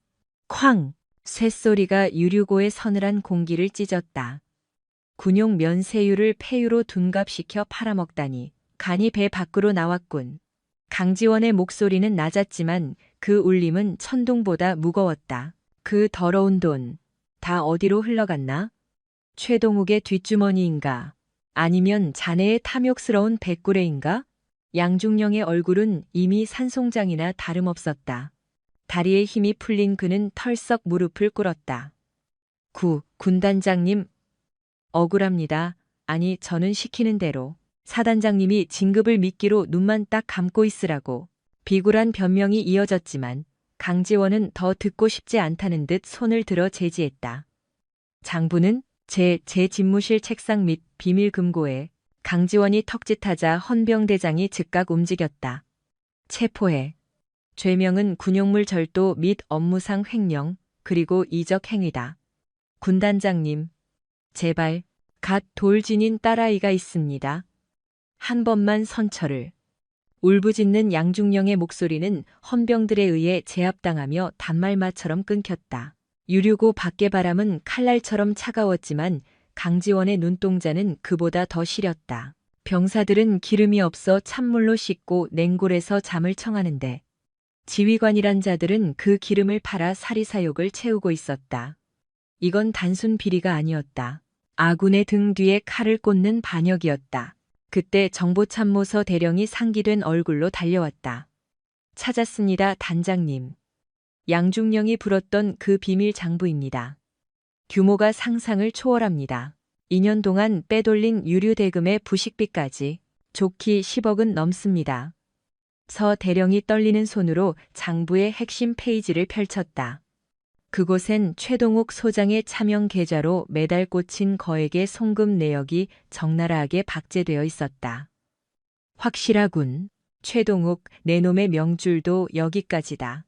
쾅! 쇳소리가 유류고의 서늘한 공기를 찢었다. 군용 면세유를 폐유로 둔갑시켜 팔아먹다니 간이 배 밖으로 나왔군. 강지원의 목소리는 낮았지만 그 울림은 천둥보다 무거웠다. 그 더러운 돈, 다 어디로 흘러갔나? 최동욱의 뒷주머니인가? 아니면 자네의 탐욕스러운 백구레인가? 양중령의 얼굴은 이미 산송장이나 다름없었다. 다리에 힘이 풀린 그는 털썩 무릎을 꿇었다. 군단장님, 억울합니다. 아니, 저는 시키는 대로. 사단장님이 진급을 미끼로 눈만 딱 감고 있으라고. 비굴한 변명이 이어졌지만 강지원은 더 듣고 싶지 않다는 듯 손을 들어 제지했다. 장부는 제 집무실 책상 밑 비밀 금고에. 강지원이 턱짓하자 헌병대장이 즉각 움직였다. 체포해. 죄명은 군용물 절도 및 업무상 횡령, 그리고 이적 행위다. 군단장님, 제발, 갓 돌 지닌 딸아이가 있습니다. 한 번만 선처를. 울부짖는 양중령의 목소리는 헌병들에 의해 제압당하며 단말마처럼 끊겼다. 유류고 밖의 바람은 칼날처럼 차가웠지만 강지원의 눈동자는 그보다 더 시렸다. 병사들은 기름이 없어 찬물로 씻고 냉골에서 잠을 청하는데 지휘관이란 자들은 그 기름을 팔아 사리사욕을 채우고 있었다. 이건 단순 비리가 아니었다. 아군의 등 뒤에 칼을 꽂는 반역이었다. 그때 정보참모서 대령이 상기된 얼굴로 달려왔다. 찾았습니다, 단장님. 양중령이 불었던 그 비밀 장부입니다. 규모가 상상을 초월합니다. 2년 동안 빼돌린 유류 대금의 부식비까지 좋기 10억은 넘습니다. 서 대령이 떨리는 손으로 장부의 핵심 페이지를 펼쳤다. 그곳엔 최동욱 소장의 차명 계좌로 매달 꽂힌 거액의 송금 내역이 적나라하게 박제되어 있었다. 확실하군. 최동욱, 내 놈의 명줄도 여기까지다.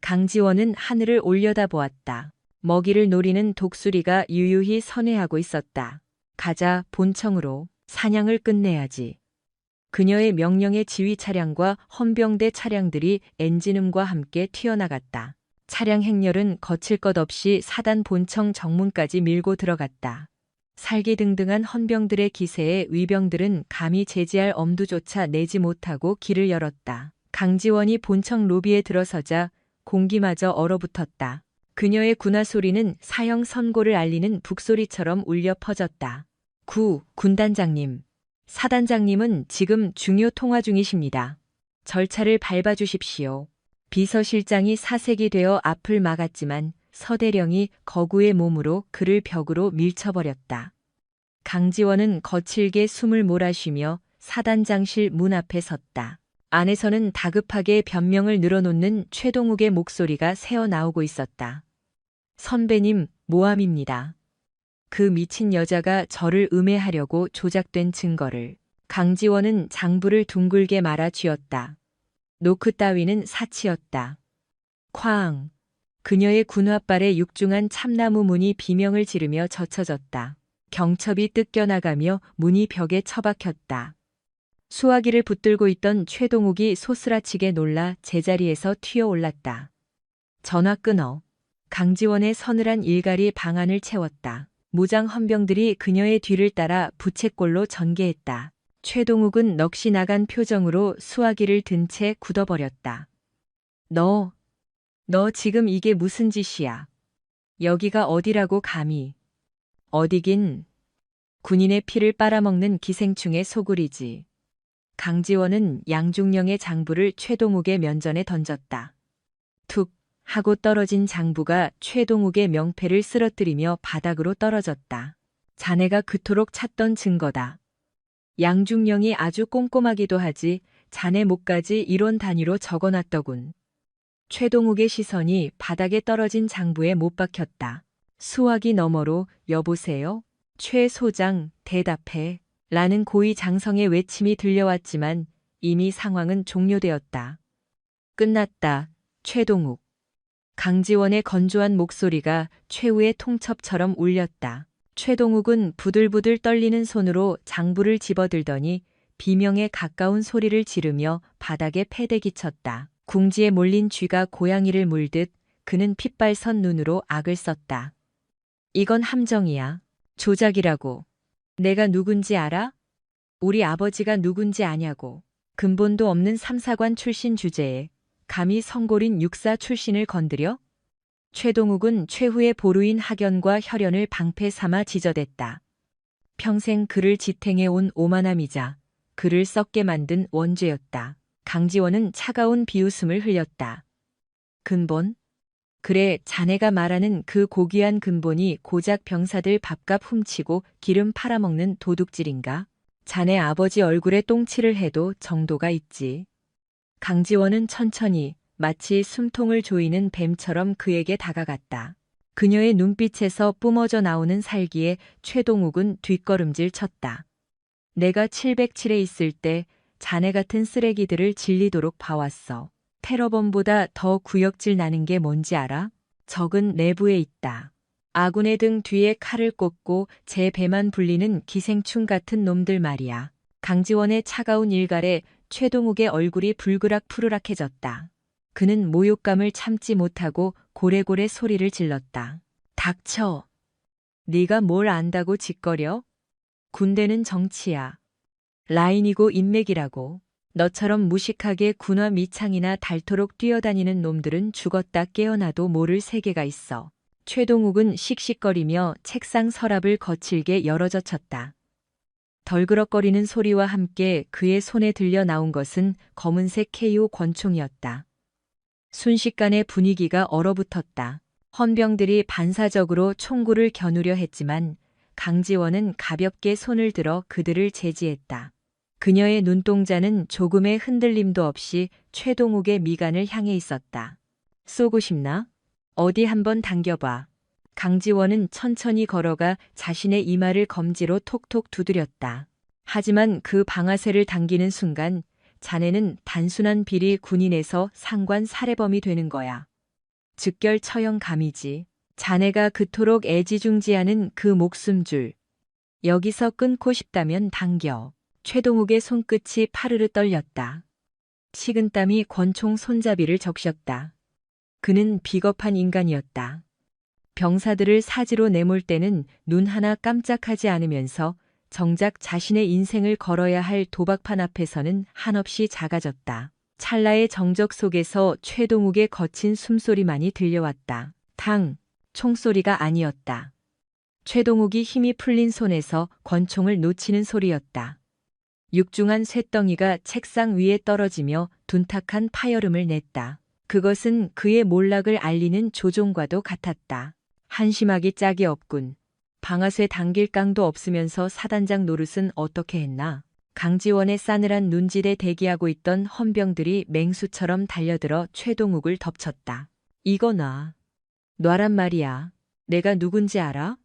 강지원은 하늘을 올려다보았다. 먹이를 노리는 독수리가 유유히 선회하고 있었다. 가자, 본청으로. 사냥을 끝내야지. 그녀의 명령의 지휘 차량과 헌병대 차량들이 엔진음과 함께 튀어나갔다. 차량 행렬은 거칠 것 없이 사단 본청 정문까지 밀고 들어갔다. 살기등등한 헌병들의 기세에 위병들은 감히 제지할 엄두조차 내지 못하고 길을 열었다. 강지원이 본청 로비에 들어서자 공기마저 얼어붙었다. 그녀의 군화 소리는 사형 선고를 알리는 북소리처럼 울려 퍼졌다. 군단장님. 사단장님은 지금 중요 통화 중이십니다. 절차를 밟아주십시오. 비서실장이 사색이 되어 앞을 막았지만 서대령이 거구의 몸으로 그를 벽으로 밀쳐버렸다. 강지원은 거칠게 숨을 몰아쉬며 사단장실 문 앞에 섰다. 안에서는 다급하게 변명을 늘어놓는 최동욱의 목소리가 새어나오고 있었다. 선배님, 모함입니다. 그 미친 여자가 저를 음해하려고 조작된 증거를. 강지원은 장부를 둥글게 말아 쥐었다. 노크 따위는 사치였다. 쾅! 그녀의 군화발에 육중한 참나무 문이 비명을 지르며 젖혀졌다. 경첩이 뜯겨나가며 문이 벽에 처박혔다. 수화기를 붙들고 있던 최동욱이 소스라치게 놀라 제자리에서 튀어올랐다. 전화 끊어. 강지원의 서늘한 일갈이 방안을 채웠다. 무장 헌병들이 그녀의 뒤를 따라 부채꼴로 전개했다. 최동욱은 넋이 나간 표정으로 수화기를 든 채 굳어버렸다. 너 지금 이게 무슨 짓이야? 여기가 어디라고 감히. 어디긴 군인의 피를 빨아먹는 기생충의 소굴이지. 강지원은 양중령의 장부를 최동욱의 면전에 던졌다. 툭 하고 떨어진 장부가 최동욱의 명패를 쓰러뜨리며 바닥으로 떨어졌다. 자네가 그토록 찾던 증거다. 양중령이 아주 꼼꼼하기도 하지 자네 목까지 이론 단위로 적어놨더군. 최동욱의 시선이 바닥에 떨어진 장부에 못 박혔다. 수화기 너머로 여보세요? 최 소장 대답해. 라는 고위 장성의 외침이 들려왔지만 이미 상황은 종료되었다. 끝났다. 최동욱. 강지원의 건조한 목소리가 최후의 통첩처럼 울렸다. 최동욱은 부들부들 떨리는 손으로 장부를 집어들더니 비명에 가까운 소리를 지르며 바닥에 패대기 쳤다. 궁지에 몰린 쥐가 고양이를 물듯 그는 핏발선 눈으로 악을 썼다. 이건 함정이야. 조작이라고. 내가 누군지 알아? 우리 아버지가 누군지 아냐고. 근본도 없는 삼사관 출신 주제에 감히 성골인 육사 출신을 건드려? 최동욱은 최후의 보루인 학연과 혈연을 방패 삼아 지저댔다. 평생 그를 지탱해온 오만함이자 그를 썩게 만든 원죄였다. 강지원은 차가운 비웃음을 흘렸다. 근본? 그래, 자네가 말하는 그 고귀한 근본이 고작 병사들 밥값 훔치고 기름 팔아먹는 도둑질인가? 자네 아버지 얼굴에 똥칠을 해도 정도가 있지. 강지원은 천천히 마치 숨통을 조이는 뱀처럼 그에게 다가갔다. 그녀의 눈빛에서 뿜어져 나오는 살기에 최동욱은 뒷걸음질 쳤다. 내가 707에 있을 때 자네 같은 쓰레기들을 질리도록 봐왔어. 테러범보다 더 구역질 나는 게 뭔지 알아? 적은 내부에 있다. 아군의 등 뒤에 칼을 꽂고 제 배만 불리는 기생충 같은 놈들 말이야. 강지원의 차가운 일갈에 최동욱의 얼굴이 불그락 푸르락해졌다. 그는 모욕감을 참지 못하고 고래고래 소리를 질렀다. 닥쳐. 네가 뭘 안다고 짓거려? 군대는 정치야. 라인이고 인맥이라고. 너처럼 무식하게 군화 미창이나 닳도록 뛰어다니는 놈들은 죽었다 깨어나도 모를 세계가 있어. 최동욱은 씩씩거리며 책상 서랍을 거칠게 열어젖혔다. 덜그럭거리는 소리와 함께 그의 손에 들려 나온 것은 검은색 KO 권총이었다. 순식간에 분위기가 얼어붙었다. 헌병들이 반사적으로 총구를 겨누려 했지만 강지원은 가볍게 손을 들어 그들을 제지했다. 그녀의 눈동자는 조금의 흔들림도 없이 최동욱의 미간을 향해 있었다. 쏘고 싶나? 어디 한번 당겨봐. 강지원은 천천히 걸어가 자신의 이마를 검지로 톡톡 두드렸다. 하지만 그 방아쇠를 당기는 순간 자네는 단순한 비리 군인에서 상관 살해범이 되는 거야. 즉결 처형 감이지. 자네가 그토록 애지중지하는 그 목숨줄. 여기서 끊고 싶다면 당겨. 최동욱의 손끝이 파르르 떨렸다. 식은땀이 권총 손잡이를 적셨다. 그는 비겁한 인간이었다. 병사들을 사지로 내몰 때는 눈 하나 깜짝하지 않으면서 정작 자신의 인생을 걸어야 할 도박판 앞에서는 한없이 작아졌다. 찰나의 정적 속에서 최동욱의 거친 숨소리만이 들려왔다. 탕! 총소리가 아니었다. 최동욱이 힘이 풀린 손에서 권총을 놓치는 소리였다. 육중한 쇳덩이가 책상 위에 떨어지며 둔탁한 파열음을 냈다. 그것은 그의 몰락을 알리는 조종과도 같았다. 한심하기 짝이 없군. 방아쇠 당길 깡도 없으면서 사단장 노릇은 어떻게 했나? 강지원의 싸늘한 눈질에 대기하고 있던 헌병들이 맹수처럼 달려들어 최동욱을 덮쳤다. 이거 놔. 놔란 말이야. 내가 누군지 알아?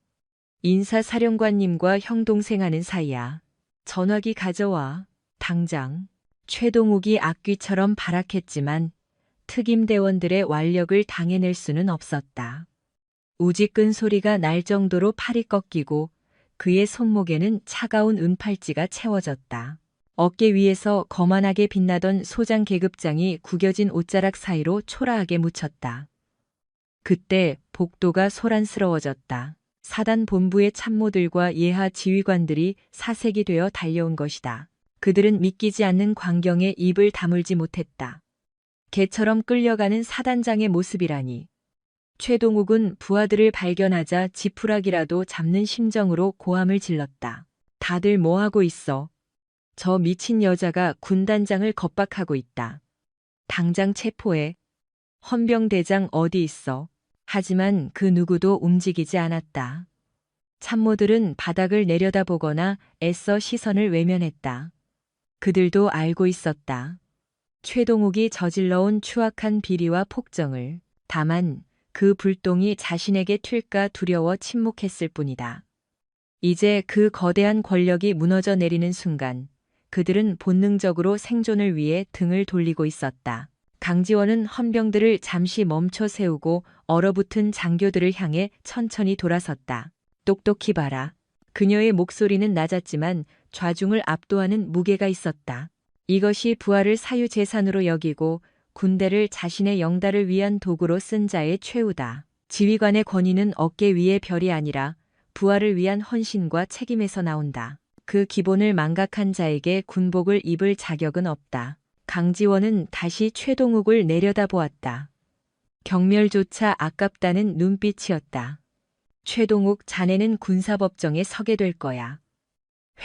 인사사령관님과 형동생 하는 사이야. 전화기 가져와. 당장. 최동욱이 악귀처럼 발악했지만 특임대원들의 완력을 당해낼 수는 없었다. 우지끈 소리가 날 정도로 팔이 꺾이고 그의 손목에는 차가운 은팔찌가 채워졌다. 어깨 위에서 거만하게 빛나던 소장 계급장이 구겨진 옷자락 사이로 초라하게 묻혔다. 그때 복도가 소란스러워졌다. 사단 본부의 참모들과 예하 지휘관들이 사색이 되어 달려온 것이다. 그들은 믿기지 않는 광경에 입을 다물지 못했다. 개처럼 끌려가는 사단장의 모습이라니. 최동욱은 부하들을 발견하자 지푸라기라도 잡는 심정으로 고함을 질렀다. 다들 뭐하고 있어? 저 미친 여자가 군단장을 겁박하고 있다. 당장 체포해. 헌병대장 어디 있어? 하지만 그 누구도 움직이지 않았다. 참모들은 바닥을 내려다보거나 애써 시선을 외면했다. 그들도 알고 있었다. 최동욱이 저질러온 추악한 비리와 폭정을. 다만 그 불똥이 자신에게 튈까 두려워 침묵했을 뿐이다. 이제 그 거대한 권력이 무너져 내리는 순간 그들은 본능적으로 생존을 위해 등을 돌리고 있었다. 강지원은 헌병들을 잠시 멈춰 세우고 얼어붙은 장교들을 향해 천천히 돌아섰다. 똑똑히 봐라. 그녀의 목소리는 낮았지만 좌중을 압도하는 무게가 있었다. 이것이 부하를 사유재산으로 여기고 군대를 자신의 영달을 위한 도구로 쓴 자의 최후다. 지휘관의 권위는 어깨 위의 별이 아니라 부하를 위한 헌신과 책임에서 나온다. 그 기본을 망각한 자에게 군복을 입을 자격은 없다. 강지원은 다시 최동욱을 내려다보았다. 경멸조차 아깝다는 눈빛이었다. 최동욱, 자네는 군사법정에 서게 될 거야.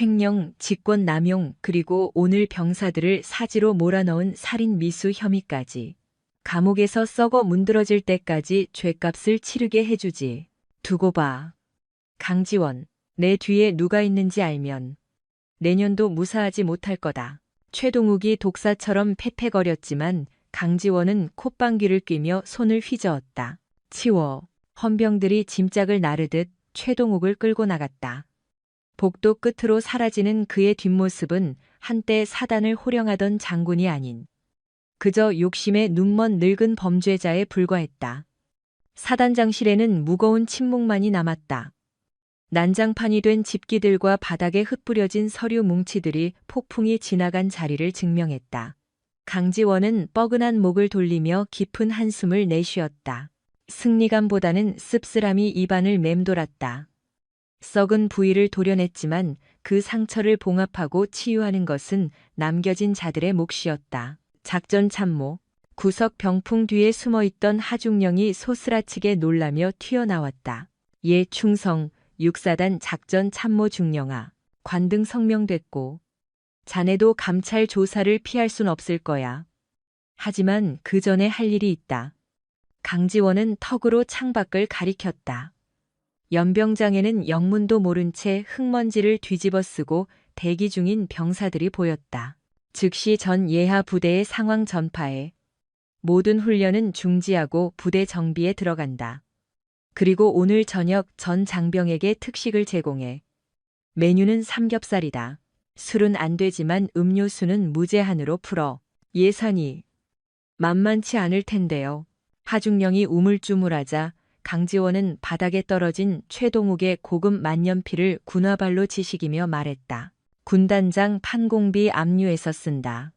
횡령, 직권남용, 그리고 오늘 병사들을 사지로 몰아넣은 살인 미수 혐의까지. 감옥에서 썩어 문드러질 때까지 죗값을 치르게 해주지. 두고 봐. 강지원, 내 뒤에 누가 있는지 알면 내년도 무사하지 못할 거다. 최동욱이 독사처럼 패패거렸지만 강지원은 콧방귀를 뀌며 손을 휘저었다. 치워. 헌병들이 짐짝을 나르듯 최동욱을 끌고 나갔다. 복도 끝으로 사라지는 그의 뒷모습은 한때 사단을 호령하던 장군이 아닌 그저 욕심에 눈먼 늙은 범죄자에 불과했다. 사단장실에는 무거운 침묵만이 남았다. 난장판이 된 집기들과 바닥에 흩뿌려진 서류 뭉치들이 폭풍이 지나간 자리를 증명했다. 강지원은 뻐근한 목을 돌리며 깊은 한숨을 내쉬었다. 승리감보다는 씁쓸함이 입안을 맴돌았다. 썩은 부위를 도려냈지만 그 상처를 봉합하고 치유하는 것은 남겨진 자들의 몫이었다. 작전 참모. 구석 병풍 뒤에 숨어있던 하중령이 소스라치게 놀라며 튀어나왔다. 예, 충성, 육사단 작전 참모 중령아. 관등 성명됐고 자네도 감찰 조사를 피할 순 없을 거야. 하지만 그 전에 할 일이 있다. 강지원은 턱으로 창밖을 가리켰다. 연병장에는 영문도 모른 채 흙먼지를 뒤집어 쓰고 대기 중인 병사들이 보였다. 즉시 전 예하 부대의 상황 전파해. 모든 훈련은 중지하고 부대 정비에 들어간다. 그리고 오늘 저녁 전 장병에게 특식을 제공해. 메뉴는 삼겹살이다. 술은 안 되지만 음료수는 무제한으로 풀어. 예산이 만만치 않을 텐데요. 하중령이 우물쭈물하자 강지원은 바닥에 떨어진 최동욱의 고급 만년필을 군화발로 지식이며 말했다. 군단장 판공비 압류해서 쓴다.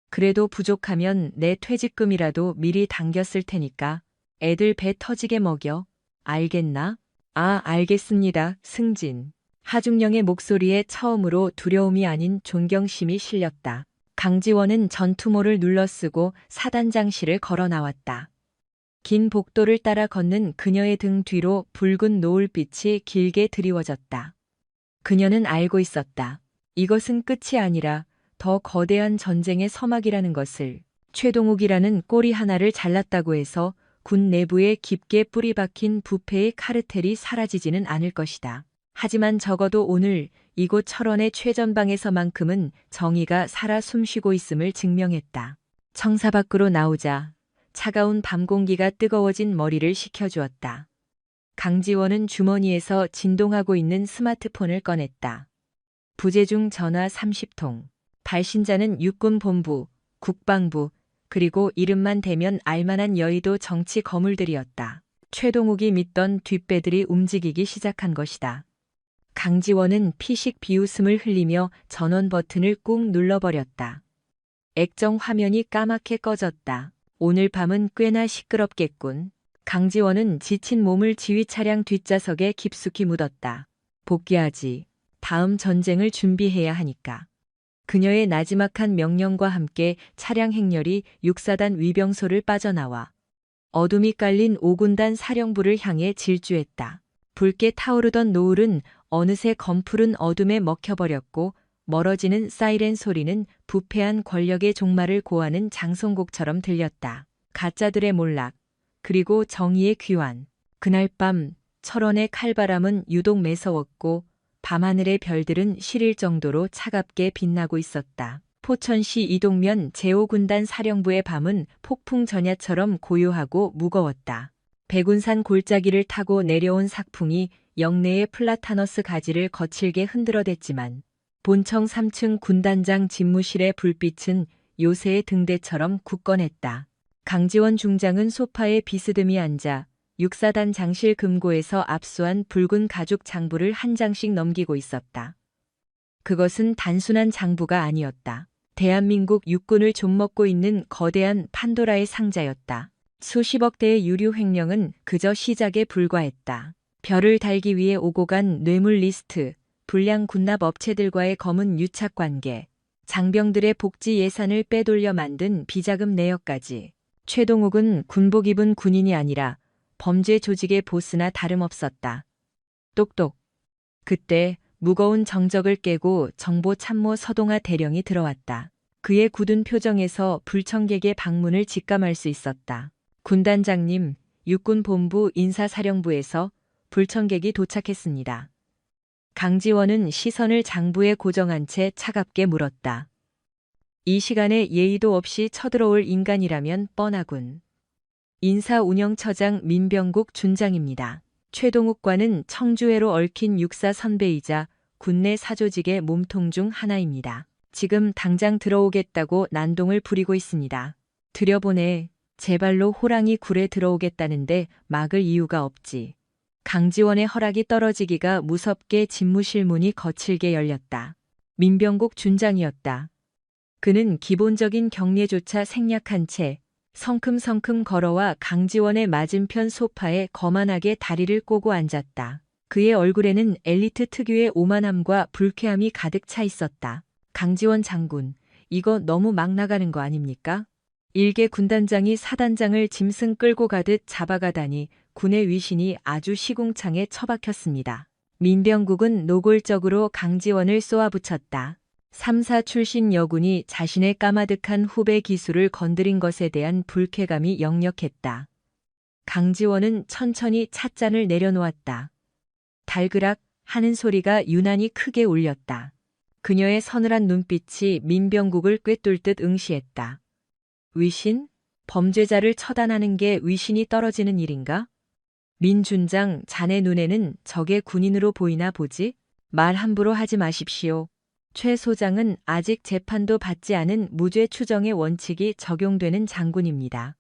그래도 부족하면 내 퇴직금이라도 미리 당겼을 테니까 애들 배 터지게 먹여. 알겠나? 아, 알겠습니다, 승진. 하중령의 목소리에 처음으로 두려움이 아닌 존경심이 실렸다. 강지원은 전투모를 눌러쓰고 사단장실을 걸어 나왔다. 긴 복도를 따라 걷는 그녀의 등 뒤로 붉은 노을빛이 길게 드리워졌다. 그녀는 알고 있었다. 이것은 끝이 아니라 더 거대한 전쟁의 서막이라는 것을. 최동욱이라는 꼬리 하나를 잘랐다고 해서 군 내부에 깊게 뿌리 박힌 부패의 카르텔이 사라지지는 않을 것이다. 하지만 적어도 오늘 이곳 철원의 최전방에서만큼은 정의가 살아 숨쉬고 있음을 증명했다. 청사 밖으로 나오자 차가운 밤 공기가 뜨거워진 머리를 식혀주었다. 강지원은 주머니에서 진동하고 있는 스마트폰을 꺼냈다. 부재중 전화 30통. 발신자는 육군본부, 국방부, 그리고 이름만 대면 알만한 여의도 정치 거물들이었다. 최동욱이 믿던 뒷배들이 움직이기 시작한 것이다. 강지원은 피식 비웃음을 흘리며 전원 버튼을 꾹 눌러버렸다. 액정 화면이 까맣게 꺼졌다. 오늘 밤은 꽤나 시끄럽겠군. 강지원은 지친 몸을 지휘 차량 뒷좌석에 깊숙이 묻었다. 복귀하지. 다음 전쟁을 준비해야 하니까. 그녀의 나지막한 명령과 함께 차량 행렬이 6사단 위병소를 빠져나와 어둠이 깔린 5군단 사령부를 향해 질주했다. 붉게 타오르던 노을은 어느새 검푸른 어둠에 먹혀버렸고 멀어지는 사이렌 소리는 부패한 권력의 종말을 고하는 장송곡처럼 들렸다. 가짜들의 몰락, 그리고 정의의 귀환. 그날 밤 철원의 칼바람은 유독 매서웠고 밤하늘의 별들은 시릴 정도로 차갑게 빛나고 있었다. 포천시 이동면 제5군단 사령부의 밤은 폭풍 전야처럼 고요하고 무거웠다. 백운산 골짜기를 타고 내려온 삭풍이 영내의 플라타너스 가지를 거칠게 흔들어댔지만 본청 3층 군단장 집무실의 불빛은 요새의 등대처럼 굳건했다. 강지원 중장은 소파에 비스듬히 앉아 6사단 장실 금고에서 압수한 붉은 가죽 장부를 한 장씩 넘기고 있었다. 그것은 단순한 장부가 아니었다. 대한민국 육군을 좀먹고 있는 거대한 판도라의 상자였다. 수십억 대의 유류 횡령은 그저 시작에 불과했다. 별을 달기 위해 오고 간 뇌물 리스트, 불량 군납 업체들과의 검은 유착 관계, 장병들의 복지 예산을 빼돌려 만든 비자금 내역까지. 최동욱은 군복 입은 군인이 아니라 범죄 조직의 보스나 다름없었다. 똑똑. 그때 무거운 정적을 깨고 정보참모 서동아 대령이 들어왔다. 그의 굳은 표정에서 불청객의 방문을 직감할 수 있었다. 군단장님, 육군본부 인사사령부에서 불청객이 도착했습니다. 강지원은 시선을 장부에 고정한 채 차갑게 물었다. 이 시간에 예의도 없이 쳐들어올 인간이라면 뻔하군. 인사운영처장 민병국 준장입니다. 최동욱과는 청주회로 얽힌 육사 선배이자 군내 사조직의 몸통 중 하나입니다. 지금 당장 들어오겠다고 난동을 부리고 있습니다. 들여보내. 제 발로 호랑이 굴에 들어오겠다는데 막을 이유가 없지. 강지원의 허락이 떨어지기가 무섭게 집무실 문이 거칠게 열렸다. 민병국 준장이었다. 그는 기본적인 경례조차 생략한 채 성큼성큼 걸어와 강지원의 맞은편 소파에 거만하게 다리를 꼬고 앉았다. 그의 얼굴에는 엘리트 특유의 오만함과 불쾌함이 가득 차 있었다. 강지원 장군, 이거 너무 막 나가는 거 아닙니까? 일개 군단장이 사단장을 짐승 끌고 가듯 잡아가다니 군의 위신이 아주 시궁창에 처박혔습니다. 민병국은 노골적으로 강지원을 쏘아붙였다. 3사 출신 여군이 자신의 까마득한 후배 기수를 건드린 것에 대한 불쾌감이 역력했다. 강지원은 천천히 찻잔을 내려놓았다. 달그락 하는 소리가 유난히 크게 울렸다. 그녀의 서늘한 눈빛이 민병국을 꿰뚫듯 응시했다. 위신? 범죄자를 처단하는 게 위신이 떨어지는 일인가? 민 준장, 자네 눈에는 적의 군인으로 보이나 보지? 말 함부로 하지 마십시오. 최 소장은 아직 재판도 받지 않은 무죄 추정의 원칙이 적용되는 장군입니다.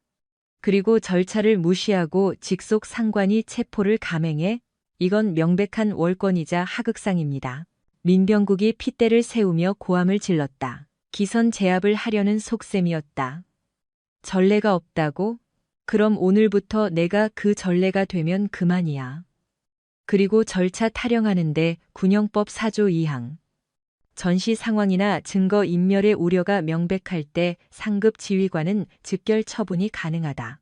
그리고 절차를 무시하고 직속 상관이 체포를 감행해? 이건 명백한 월권이자 하극상입니다. 민병국이 핏대를 세우며 고함을 질렀다. 기선 제압을 하려는 속셈이었다. 전례가 없다고? 그럼 오늘부터 내가 그 전례가 되면 그만이야. 그리고 절차 타령하는데 군형법 4조 2항. 전시 상황이나 증거 인멸의 우려가 명백할 때 상급 지휘관은 즉결 처분이 가능하다.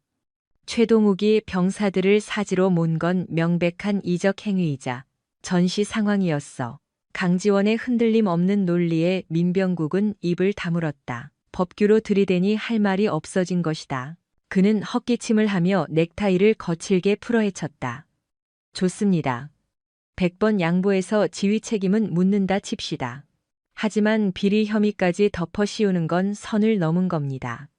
최동욱이 병사들을 사지로 몬 건 명백한 이적 행위이자 전시 상황이었어. 강지원의 흔들림 없는 논리에 민병국은 입을 다물었다. 법규로 들이대니 할 말이 없어진 것이다. 그는 헛기침을 하며 넥타이를 거칠게 풀어헤쳤다. 좋습니다. 100번 양보해서 지휘 책임은 묻는다 칩시다. 하지만 비리 혐의까지 덮어 씌우는 건 선을 넘은 겁니다.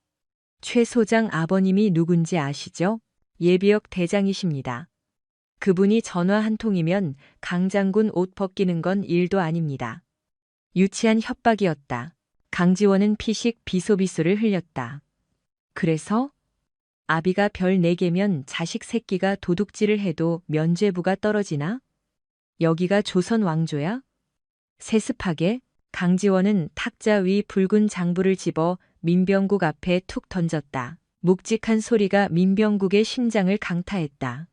최 소장 아버님이 누군지 아시죠? 예비역 대장이십니다. 그분이 전화 한 통이면 강 장군 옷 벗기는 건 일도 아닙니다. 유치한 협박이었다. 강지원은 피식 비소비소를 흘렸다. 그래서? 아비가 별 4개면 자식 새끼가 도둑질을 해도 면죄부가 떨어지나? 여기가 조선 왕조야? 세습하게 강지원은 탁자 위 붉은 장부를 집어 민병국 앞에 툭 던졌다. 묵직한 소리가 민병국의 심장을 강타했다.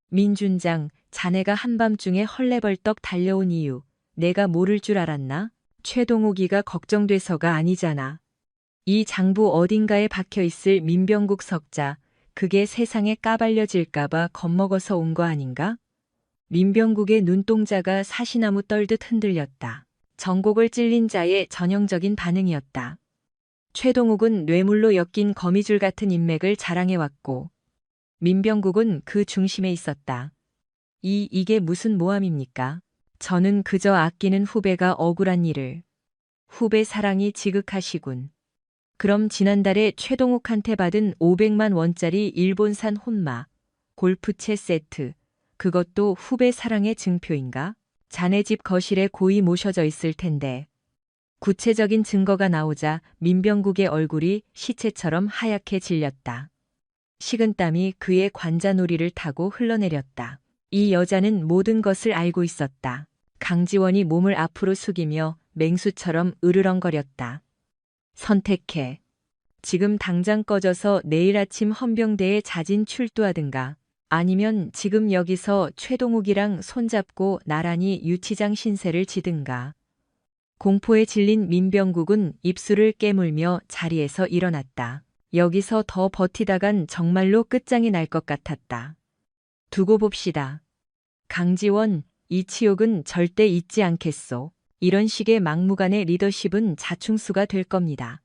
민준장, 자네가 한밤중에 헐레벌떡 달려온 이유, 내가 모를 줄 알았나? 최동욱이가 걱정돼서가 아니잖아. 이 장부 어딘가에 박혀있을 민병국 석자, 그게 세상에 까발려질까봐 겁먹어서 온 거 아닌가? 민병국의 눈동자가 사시나무 떨듯 흔들렸다. 정곡을 찔린 자의 전형적인 반응이었다. 최동욱은 뇌물로 엮인 거미줄 같은 인맥을 자랑해왔고 민병국은 그 중심에 있었다. 이게 무슨 모함입니까? 저는 그저 아끼는 후배가 억울한 일을. 후배 사랑이 지극하시군. 그럼 지난달에 최동욱한테 받은 500만 원짜리 일본산 혼마, 골프채 세트, 그것도 후배 사랑의 증표인가? 자네 집 거실에 고이 모셔져 있을 텐데. 구체적인 증거가 나오자 민병국의 얼굴이 시체처럼 하얗게 질렸다. 식은땀이 그의 관자놀이를 타고 흘러내렸다. 이 여자는 모든 것을 알고 있었다. 강지원이 몸을 앞으로 숙이며 맹수처럼 으르렁거렸다. 선택해. 지금 당장 꺼져서 내일 아침 헌병대에 자진 출두하든가 아니면 지금 여기서 최동욱이랑 손잡고 나란히 유치장 신세를 지든가. 공포에 질린 민병국은 입술을 깨물며 자리에서 일어났다. 여기서 더 버티다간 정말로 끝장이 날 것 같았다. 두고 봅시다. 강지원, 이 치욕은 절대 잊지 않겠소. 이런 식의 막무가내 리더십은 자충수가 될 겁니다.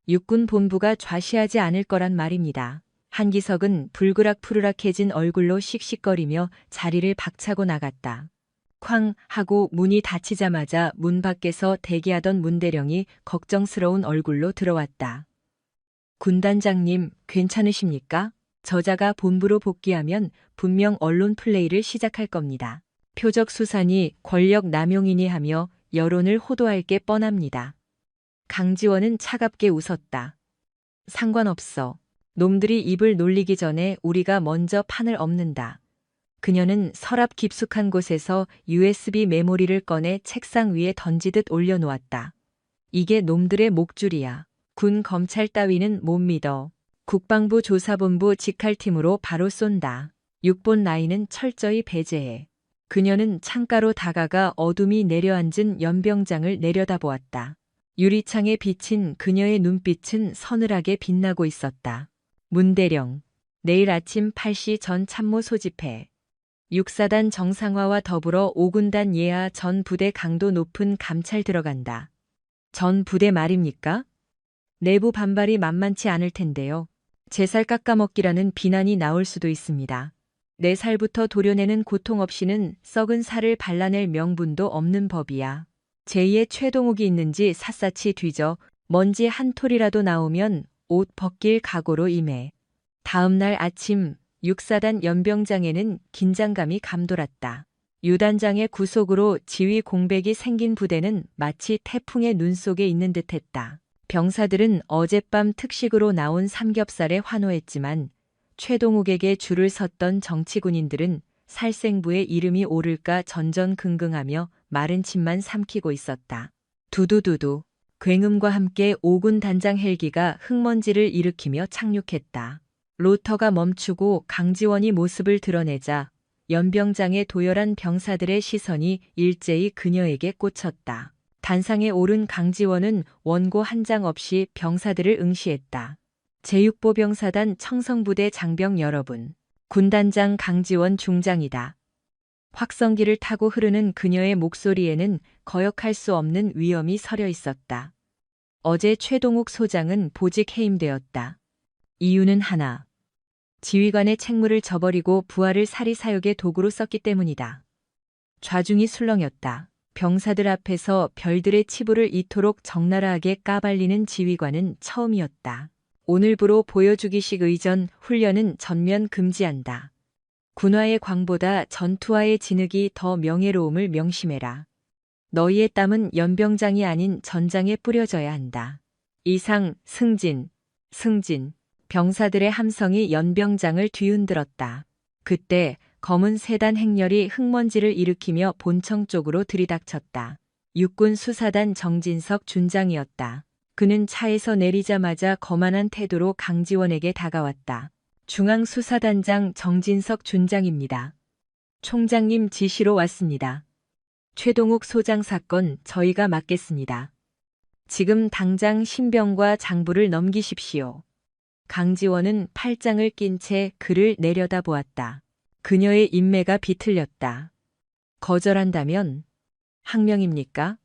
육군 본부가 좌시하지 않을 거란 말입니다. 한기석은 불그락푸르락해진 얼굴로 씩씩거리며 자리를 박차고 나갔다. 쾅 하고 문이 닫히자마자 문 밖에서 대기하던 문대령이 걱정스러운 얼굴로 들어왔다. 군단장님, 괜찮으십니까? 저자가 본부로 복귀하면 분명 언론 플레이를 시작할 겁니다. 표적 수사니 권력 남용이니 하며 여론을 호도할 게 뻔합니다. 강지원은 차갑게 웃었다. 상관없어. 놈들이 입을 놀리기 전에 우리가 먼저 판을 엎는다. 그녀는 서랍 깊숙한 곳에서 USB 메모리를 꺼내 책상 위에 던지듯 올려놓았다. 이게 놈들의 목줄이야. 군 검찰 따위는 못 믿어. 국방부 조사본부 직할팀으로 바로 쏜다. 6본 라인은 철저히 배제해. 그녀는 창가로 다가가 어둠이 내려앉은 연병장을 내려다보았다. 유리창에 비친 그녀의 눈빛은 서늘하게 빛나고 있었다. 문대령, 내일 아침 8시 전 참모 소집해. 6사단 정상화와 더불어 5군단 예하 전 부대 강도 높은 감찰 들어간다. 전 부대 말입니까? 내부 반발이 만만치 않을 텐데요. 제 살 깎아먹기라는 비난이 나올 수도 있습니다. 내 살부터 도려내는 고통 없이는 썩은 살을 발라낼 명분도 없는 법이야. 제2의 최동욱이 있는지 샅샅이 뒤져 먼지 한 톨이라도 나오면 옷 벗길 각오로 임해. 다음 날 아침 6사단 연병장에는 긴장감이 감돌았다. 유단장의 구속으로 지휘 공백이 생긴 부대는 마치 태풍의 눈 속에 있는 듯했다. 병사들은 어젯밤 특식으로 나온 삼겹살에 환호했지만 최동욱에게 줄을 섰던 정치군인들은 살생부의 이름이 오를까 전전긍긍하며 마른 침만 삼키고 있었다. 두두두두. 굉음과 함께 5군 단장 헬기가 흙먼지를 일으키며 착륙했다. 로터가 멈추고 강지원이 모습을 드러내자 연병장의 도열한 병사들의 시선이 일제히 그녀에게 꽂혔다. 단상에 오른 강지원은 원고 한 장 없이 병사들을 응시했다. 제6보병사단 청성부대 장병 여러분, 군단장 강지원 중장이다. 확성기를 타고 흐르는 그녀의 목소리에는 거역할 수 없는 위엄이 서려 있었다. 어제 최동욱 소장은 보직 해임되었다. 이유는 하나. 지휘관의 책무를 저버리고 부하를 사리사욕의 도구로 썼기 때문이다. 좌중이 술렁였다. 병사들 앞에서 별들의 치부를 이토록 적나라하게 까발리는 지휘관은 처음이었다. 오늘부로 보여주기식 의전, 훈련은 전면 금지한다. 군화의 광보다 전투화의 진흙이 더 명예로움을 명심해라. 너희의 땀은 연병장이 아닌 전장에 뿌려져야 한다. 이상, 승진, 승진. 병사들의 함성이 연병장을 뒤흔들었다. 그때 검은 세단 행렬이 흙먼지를 일으키며 본청 쪽으로 들이닥쳤다. 육군 수사단 정진석 준장이었다. 그는 차에서 내리자마자 거만한 태도로 강지원에게 다가왔다. 중앙수사단장 정진석 준장입니다. 총장님 지시로 왔습니다. 최동욱 소장 사건 저희가 맡겠습니다. 지금 당장 신병과 장부를 넘기십시오. 강지원은 팔짱을 낀 채 그를 내려다보았다. 그녀의 인매가 비틀렸다. 거절한다면 항명입니까?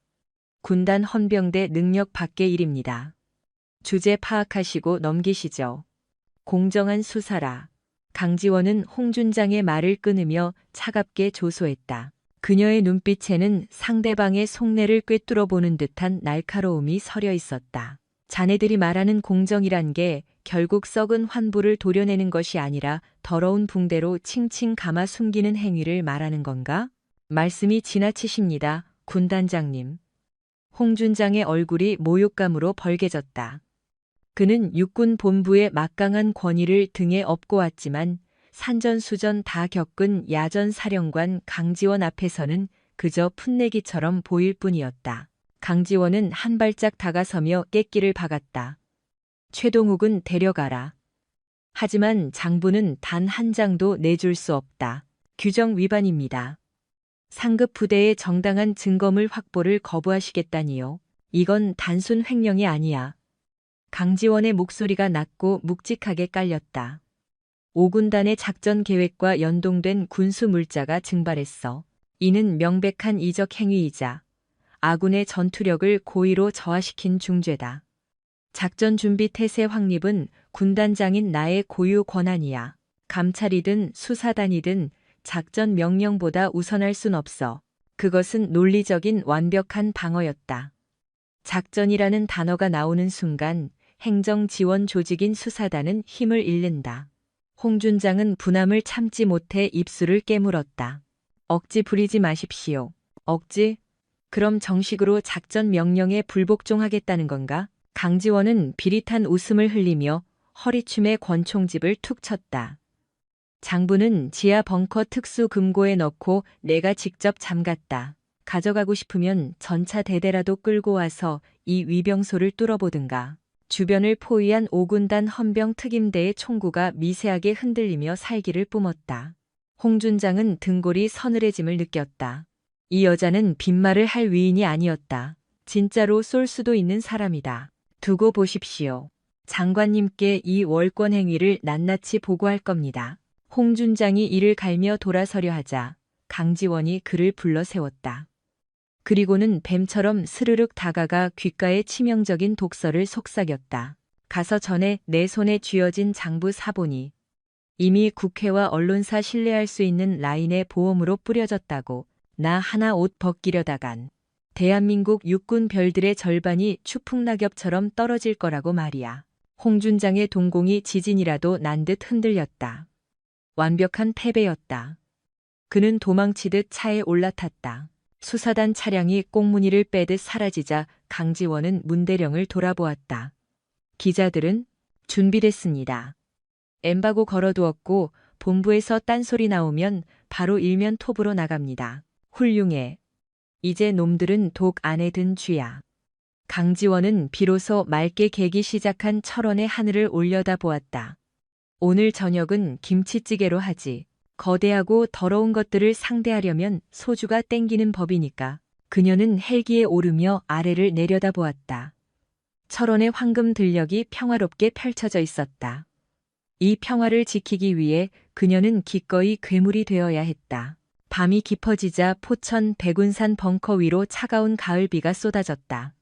군단 헌병대 능력 밖의 일입니다. 주제 파악하시고 넘기시죠. 공정한 수사라. 강지원은 홍 준장의 말을 끊으며 차갑게 조소했다. 그녀의 눈빛에는 상대방의 속내를 꿰뚫어 보는 듯한 날카로움이 서려 있었다. 자네들이 말하는 공정이란 게 결국 썩은 환부를 도려내는 것이 아니라 더러운 붕대로 칭칭 감아 숨기는 행위를 말하는 건가? 말씀이 지나치십니다, 군단장님. 홍 준장의 얼굴이 모욕감으로 벌개졌다. 그는 육군 본부의 막강한 권위를 등에 업고 왔지만 산전수전 다 겪은 야전 사령관 강지원 앞에서는 그저 풋내기처럼 보일 뿐이었다. 강지원은 한 발짝 다가서며 꾀끼를 박았다. 최동욱은 데려가라. 하지만 장부는 단 한 장도 내줄 수 없다. 규정 위반입니다. 상급 부대의 정당한 증거물 확보를 거부하시겠다니요. 이건 단순 횡령이 아니야. 강지원의 목소리가 낮고 묵직하게 깔렸다. 5군단의 작전 계획과 연동된 군수 물자가 증발했어. 이는 명백한 이적 행위이자 아군의 전투력을 고의로 저하시킨 중죄다. 작전 준비 태세 확립은 군단장인 나의 고유 권한이야. 감찰이든 수사단이든 작전 명령보다 우선할 순 없어. 그것은 논리적인 완벽한 방어였다. 작전이라는 단어가 나오는 순간 행정 지원 조직인 수사단은 힘을 잃는다. 홍 준장은 분함을 참지 못해 입술을 깨물었다. 억지 부리지 마십시오. 억지? 그럼 정식으로 작전 명령에 불복종하겠다는 건가? 강지원은 비릿한 웃음을 흘리며 허리춤에 권총집을 툭 쳤다. 장부는 지하 벙커 특수 금고에 넣고 내가 직접 잠갔다. 가져가고 싶으면 전차 대대라도 끌고 와서 이 위병소를 뚫어보든가. 주변을 포위한 5군단 헌병 특임대의 총구가 미세하게 흔들리며 살기를 뿜었다. 홍 준장은 등골이 서늘해짐을 느꼈다. 이 여자는 빈말을 할 위인이 아니었다. 진짜로 쏠 수도 있는 사람이다. 두고 보십시오. 장관님께 이 월권 행위를 낱낱이 보고할 겁니다. 홍 준장이 이를 갈며 돌아서려 하자 강지원이 그를 불러 세웠다. 그리고는 뱀처럼 스르륵 다가가 귓가에 치명적인 독서를 속삭였다. 가서 전에 내 손에 쥐어진 장부 사본이 이미 국회와 언론사 신뢰할 수 있는 라인의 보험으로 뿌려졌다고. 나 하나 옷 벗기려다간 대한민국 육군 별들의 절반이 추풍낙엽처럼 떨어질 거라고 말이야. 홍 준장의 동공이 지진이라도 난 듯 흔들렸다. 완벽한 패배였다. 그는 도망치듯 차에 올라탔다. 수사단 차량이 꽁무니를 빼듯 사라지자 강지원은 문대령을 돌아보았다. 기자들은 준비됐습니다. 엠바고 걸어두었고 본부에서 딴소리 나오면 바로 일면 톱으로 나갑니다. 훌륭해. 이제 놈들은 독 안에 든 쥐야. 강지원은 비로소 맑게 개기 시작한 철원의 하늘을 올려다보았다. 오늘 저녁은 김치찌개로 하지. 거대하고 더러운 것들을 상대하려면 소주가 땡기는 법이니까. 그녀는 헬기에 오르며 아래를 내려다보았다. 철원의 황금 들녘이 평화롭게 펼쳐져 있었다. 이 평화를 지키기 위해 그녀는 기꺼이 괴물이 되어야 했다. 밤이 깊어지자 포천 백운산 벙커 위로 차가운 가을비가 쏟아졌다.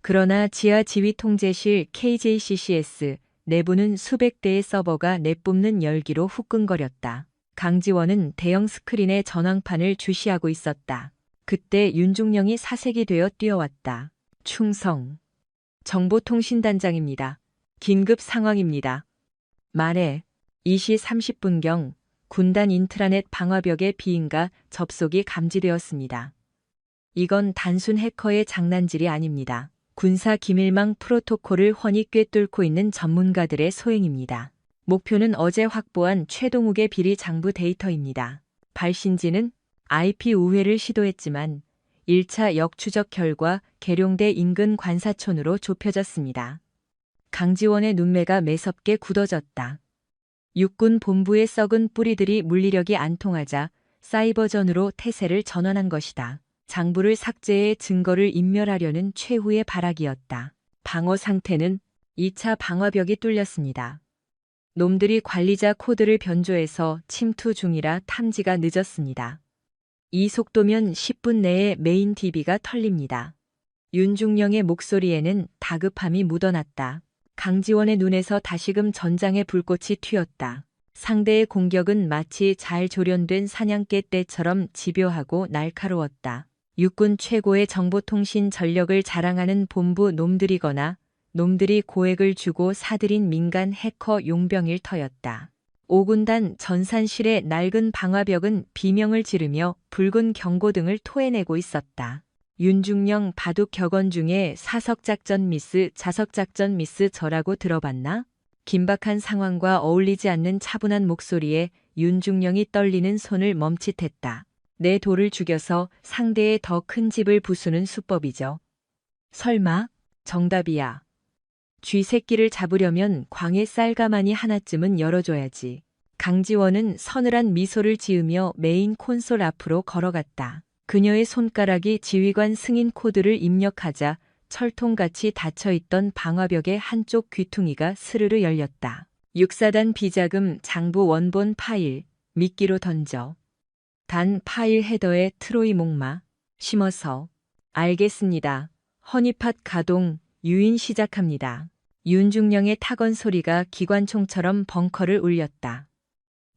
그러나 지하 지휘 통제실 KJCCS 내부는 수백 대의 서버가 내뿜는 열기로 후끈거렸다. 강지원은 대형 스크린에 전광판을 주시하고 있었다. 그때 윤중령이 사색이 되어 뛰어왔다. 충성. 정보통신단장입니다. 긴급 상황입니다. 말해. 2시 30분경 군단 인트라넷 방화벽의 비인가 접속이 감지되었습니다. 이건 단순 해커의 장난질이 아닙니다. 군사 기밀망 프로토콜을 훤히 꿰뚫고 있는 전문가들의 소행입니다. 목표는 어제 확보한 최동욱의 비리 장부 데이터입니다. 발신지는 IP 우회를 시도했지만 1차 역추적 결과 계룡대 인근 관사촌으로 좁혀졌습니다. 강지원의 눈매가 매섭게 굳어졌다. 육군 본부의 썩은 뿌리들이 물리력이 안 통하자 사이버전으로 태세를 전환한 것이다. 장부를 삭제해 증거를 인멸하려는 최후의 발악이었다. 방어 상태는 2차 방화벽이 뚫렸습니다. 놈들이 관리자 코드를 변조해서 침투 중이라 탐지가 늦었습니다. 이 속도면 10분 내에 메인 DB가 털립니다. 윤중령의 목소리에는 다급함이 묻어났다. 강지원의 눈에서 다시금 전장의 불꽃이 튀었다. 상대의 공격은 마치 잘 조련된 사냥개 떼처럼 집요하고 날카로웠다. 육군 최고의 정보통신 전력을 자랑하는 본부 놈들이거나 놈들이 고액을 주고 사들인 민간 해커 용병일 터였다. 5군단 전산실의 낡은 방화벽은 비명을 지르며 붉은 경고등을 토해내고 있었다. 윤중령 바둑 격언 중에 사석작전 미스, 자석작전 미스 저라고 들어봤나? 긴박한 상황과 어울리지 않는 차분한 목소리에 윤중령이 떨리는 손을 멈칫했다. 내 돌을 죽여서 상대의 더 큰 집을 부수는 수법이죠. 설마? 정답이야. 쥐새끼를 잡으려면 광에 쌀가마니 하나쯤은 열어줘야지. 강지원은 서늘한 미소를 지으며 메인 콘솔 앞으로 걸어갔다. 그녀의 손가락이 지휘관 승인 코드를 입력하자 철통같이 닫혀있던 방화벽의 한쪽 귀퉁이가 스르르 열렸다. 6사단 비자금 장부 원본 파일, 미끼로 던져. 단 파일 헤더에 트로이 목마 심어서. 알겠습니다. 허니팟 가동, 유인 시작합니다. 윤중령의 타건 소리가 기관총처럼 벙커를 울렸다.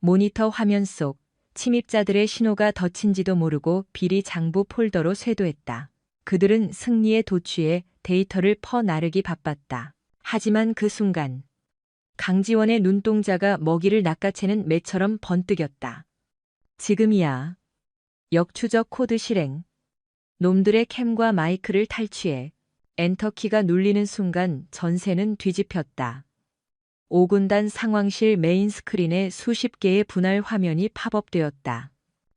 모니터 화면 속 침입자들의 신호가 덧친지도 모르고 비리 장부 폴더로 쇄도했다. 그들은 승리에 도취해 데이터를 퍼나르기 바빴다. 하지만 그 순간 강지원의 눈동자가 먹이를 낚아채는 매처럼 번뜩였다. 지금이야. 역추적 코드 실행. 놈들의 캠과 마이크를 탈취해 엔터키가 눌리는 순간 전세는 뒤집혔다. 5군단 상황실 메인 스크린에 수십 개의 분할 화면이 팝업되었다.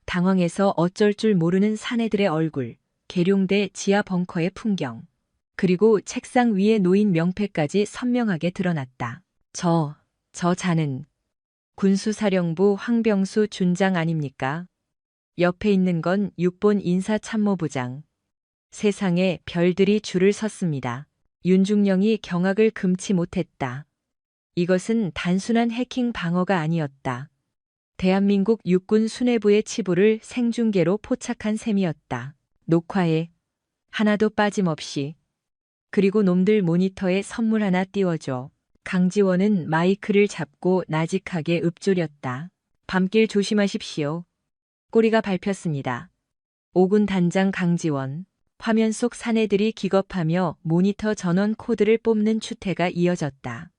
당황해서 어쩔 줄 모르는 사내들의 얼굴, 계룡대 지하 벙커의 풍경, 그리고 책상 위에 놓인 명패까지 선명하게 드러났다. 저 자는 군수사령부 황병수 준장 아닙니까? 옆에 있는 건 6본 인사참모부장. 세상에 별들이 줄을 섰습니다. 윤중령이 경악을 금치 못했다. 이것은 단순한 해킹 방어가 아니었다. 대한민국 육군 수뇌부의 치부를 생중계로 포착한 셈이었다. 녹화해. 하나도 빠짐없이. 그리고 놈들 모니터에 선물 하나 띄워줘. 강지원은 마이크를 잡고 나직하게 읊조렸다. 밤길 조심하십시오. 꼬리가 밟혔습니다. 5군 단장 강지원. 화면 속 사내들이 기겁하며 모니터 전원 코드를 뽑는 추태가 이어졌다.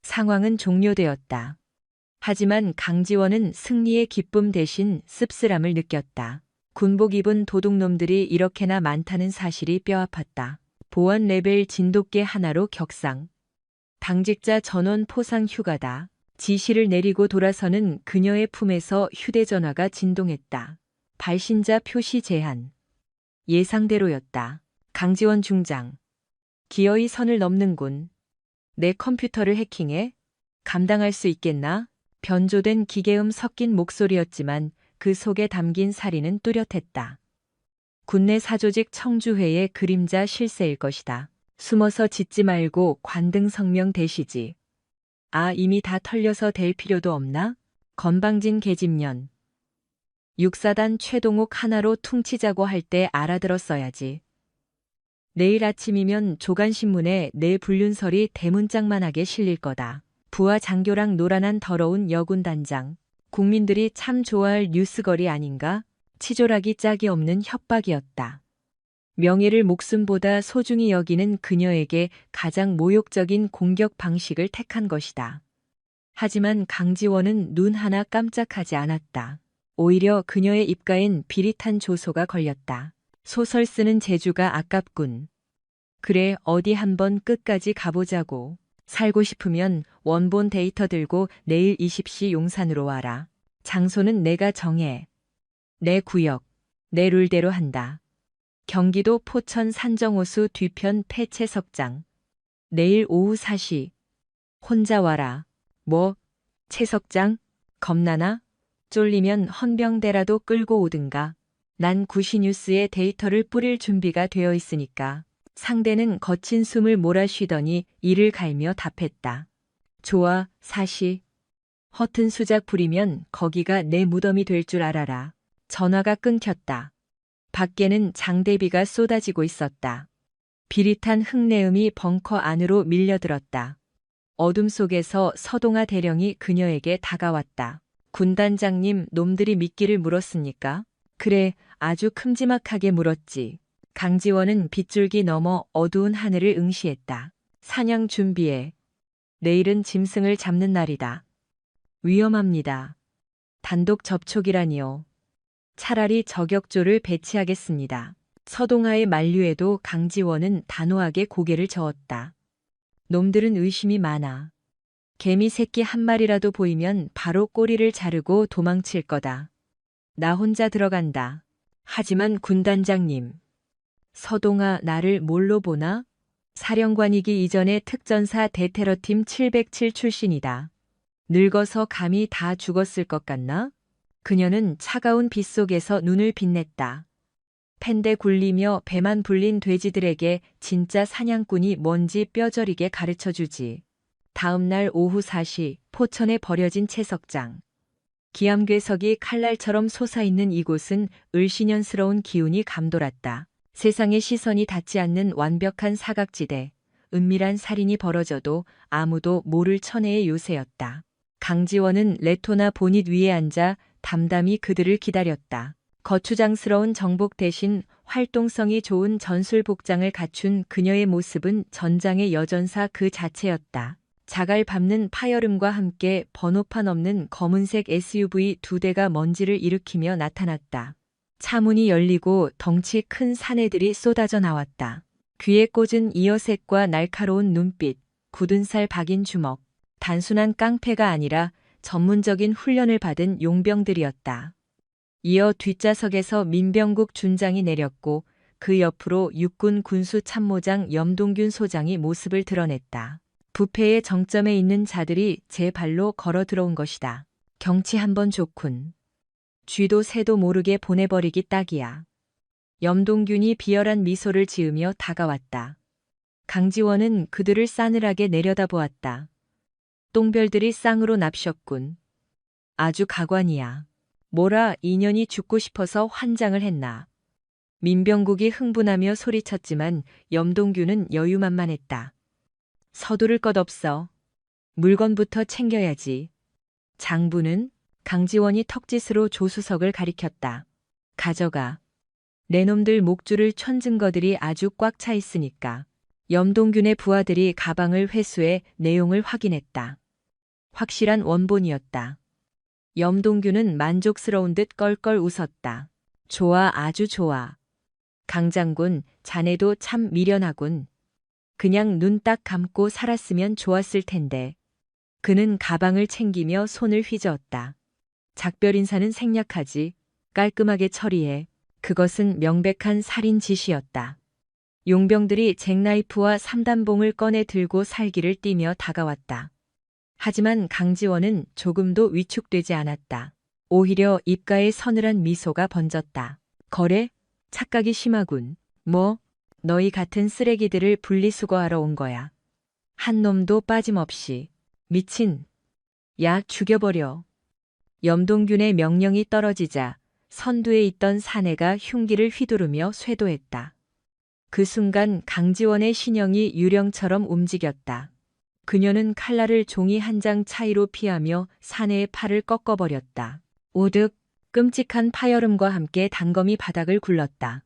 상황은 종료되었다. 하지만 강지원은 승리의 기쁨 대신 씁쓸함을 느꼈다. 군복 입은 도둑놈들이 이렇게나 많다는 사실이 뼈아팠다. 보안 레벨 진돗개 하나로 격상. 당직자 전원 포상 휴가다. 지시를 내리고 돌아서는 그녀의 품에서 휴대전화가 진동했다. 발신자 표시 제한. 예상대로였다. 강지원 중장. 기어이 선을 넘는군. 내 컴퓨터를 해킹해? 감당할 수 있겠나? 변조된 기계음 섞인 목소리였지만 그 속에 담긴 살인은 뚜렷했다. 군내 사조직 청주회의 그림자 실세일 것이다. 숨어서 짖지 말고 관등 성명 대시지. 아, 이미 다 털려서 될 필요도 없나? 건방진 계집년. 6사단 최동욱 하나로 퉁치자고 할 때 알아들었어야지. 내일 아침이면 조간신문에 내 불륜설이 대문짝만하게 실릴 거다. 부하 장교랑 노란한 더러운 여군 단장. 국민들이 참 좋아할 뉴스거리 아닌가? 치졸하기 짝이 없는 협박이었다. 명예를 목숨보다 소중히 여기는 그녀에게 가장 모욕적인 공격 방식을 택한 것이다. 하지만 강지원은 눈 하나 깜짝하지 않았다. 오히려 그녀의 입가엔 비릿한 조소가 걸렸다. 소설 쓰는 재주가 아깝군. 그래, 어디 한번 끝까지 가보자고. 살고 싶으면 원본 데이터 들고 내일 20시 용산으로 와라. 장소는 내가 정해. 내 구역, 내 룰대로 한다. 경기도 포천 산정호수 뒤편 폐채석장. 내일 오후 4시. 혼자 와라. 뭐? 채석장? 겁나나? 쫄리면 헌병대라도 끌고 오든가. 난 구시뉴스에 데이터를 뿌릴 준비가 되어 있으니까. 상대는 거친 숨을 몰아쉬더니 이를 갈며 답했다. 좋아, 4시. 허튼 수작 부리면 거기가 내 무덤이 될 줄 알아라. 전화가 끊겼다. 밖에는 장대비가 쏟아지고 있었다. 비릿한 흙내음이 벙커 안으로 밀려들었다. 어둠 속에서 서동아 대령이 그녀에게 다가왔다. 군단장님, 놈들이 미끼를 물었습니까? 그래, 아주 큼지막하게 물었지. 강지원은 빗줄기 넘어 어두운 하늘을 응시했다. 사냥 준비해. 내일은 짐승을 잡는 날이다. 위험합니다. 단독 접촉이라니요. 차라리 저격조를 배치하겠습니다. 서동아의 만류에도 강지원은 단호하게 고개를 저었다. 놈들은 의심이 많아. 개미 새끼 한 마리라도 보이면 바로 꼬리를 자르고 도망칠 거다. 나 혼자 들어간다. 하지만 군단장님. 서동아 나를 뭘로 보나? 사령관이기 이전에 특전사 대테러팀 707 출신이다. 늙어서 감히 다 죽었을 것 같나? 그녀는 차가운 빛 속에서 눈을 빛냈다. 팬대 굴리며 배만 불린 돼지들에게 진짜 사냥꾼이 뭔지 뼈저리게 가르쳐주지. 다음 날 오후 4시 포천에 버려진 채석장. 기암괴석이 칼날처럼 솟아있는 이곳은 을씨년스러운 기운이 감돌았다. 세상의 시선이 닿지 않는 완벽한 사각지대, 은밀한 살인이 벌어져도 아무도 모를 천혜의 요새였다. 강지원은 레토나 보닛 위에 앉아 담담히 그들을 기다렸다. 거추장스러운 정복 대신 활동성이 좋은 전술 복장을 갖춘 그녀의 모습은 전장의 여전사 그 자체였다. 자갈 밟는 파열음과 함께 번호판 없는 검은색 SUV 2대가 먼지를 일으키며 나타났다. 차문이 열리고 덩치 큰 사내들이 쏟아져 나왔다. 귀에 꽂은 이어색과 날카로운 눈빛, 굳은 살 박인 주먹. 단순한 깡패가 아니라 전문적인 훈련을 받은 용병들이었다. 이어 뒷좌석에서 민병국 준장이 내렸고 그 옆으로 육군 군수참모장 염동균 소장이 모습을 드러냈다. 부패의 정점에 있는 자들이 제 발로 걸어 들어온 것이다. 경치 한번 좋군. 쥐도 새도 모르게 보내버리기 딱이야. 염동균이 비열한 미소를 지으며 다가왔다. 강지원은 그들을 싸늘하게 내려다보았다. 똥별들이 쌍으로 납셨군. 아주 가관이야. 뭐라 인연이 죽고 싶어서 환장을 했나. 민병국이 흥분하며 소리쳤지만 염동균은 여유만만했다. 서두를 것 없어. 물건부터 챙겨야지. 장부는? 강지원이 턱짓으로 조수석을 가리켰다. 가져가. 내 놈들 목줄을 천 증거들이 아주 꽉 차 있으니까. 염동균의 부하들이 가방을 회수해 내용을 확인했다. 확실한 원본이었다. 염동균은 만족스러운 듯 껄껄 웃었다. 좋아, 아주 좋아. 강장군, 자네도 참 미련하군. 그냥 눈 딱 감고 살았으면 좋았을 텐데. 그는 가방을 챙기며 손을 휘저었다. 작별 인사는 생략하지. 깔끔하게 처리해. 그것은 명백한 살인 짓이었다. 용병들이 잭나이프와 삼단봉을 꺼내 들고 살기를 띠며 다가왔다. 하지만 강지원은 조금도 위축되지 않았다. 오히려 입가에 서늘한 미소가 번졌다. 거래? 착각이 심하군. 뭐? 너희 같은 쓰레기들을 분리수거하러 온 거야. 한 놈도 빠짐없이. 미친. 야, 죽여버려. 염동균의 명령이 떨어지자 선두에 있던 사내가 흉기를 휘두르며 쇄도했다. 그 순간 강지원의 신형이 유령처럼 움직였다. 그녀는 칼날을 종이 한 장 차이로 피하며 사내의 팔을 꺾어버렸다. 오득, 끔찍한 파열음과 함께 단검이 바닥을 굴렀다.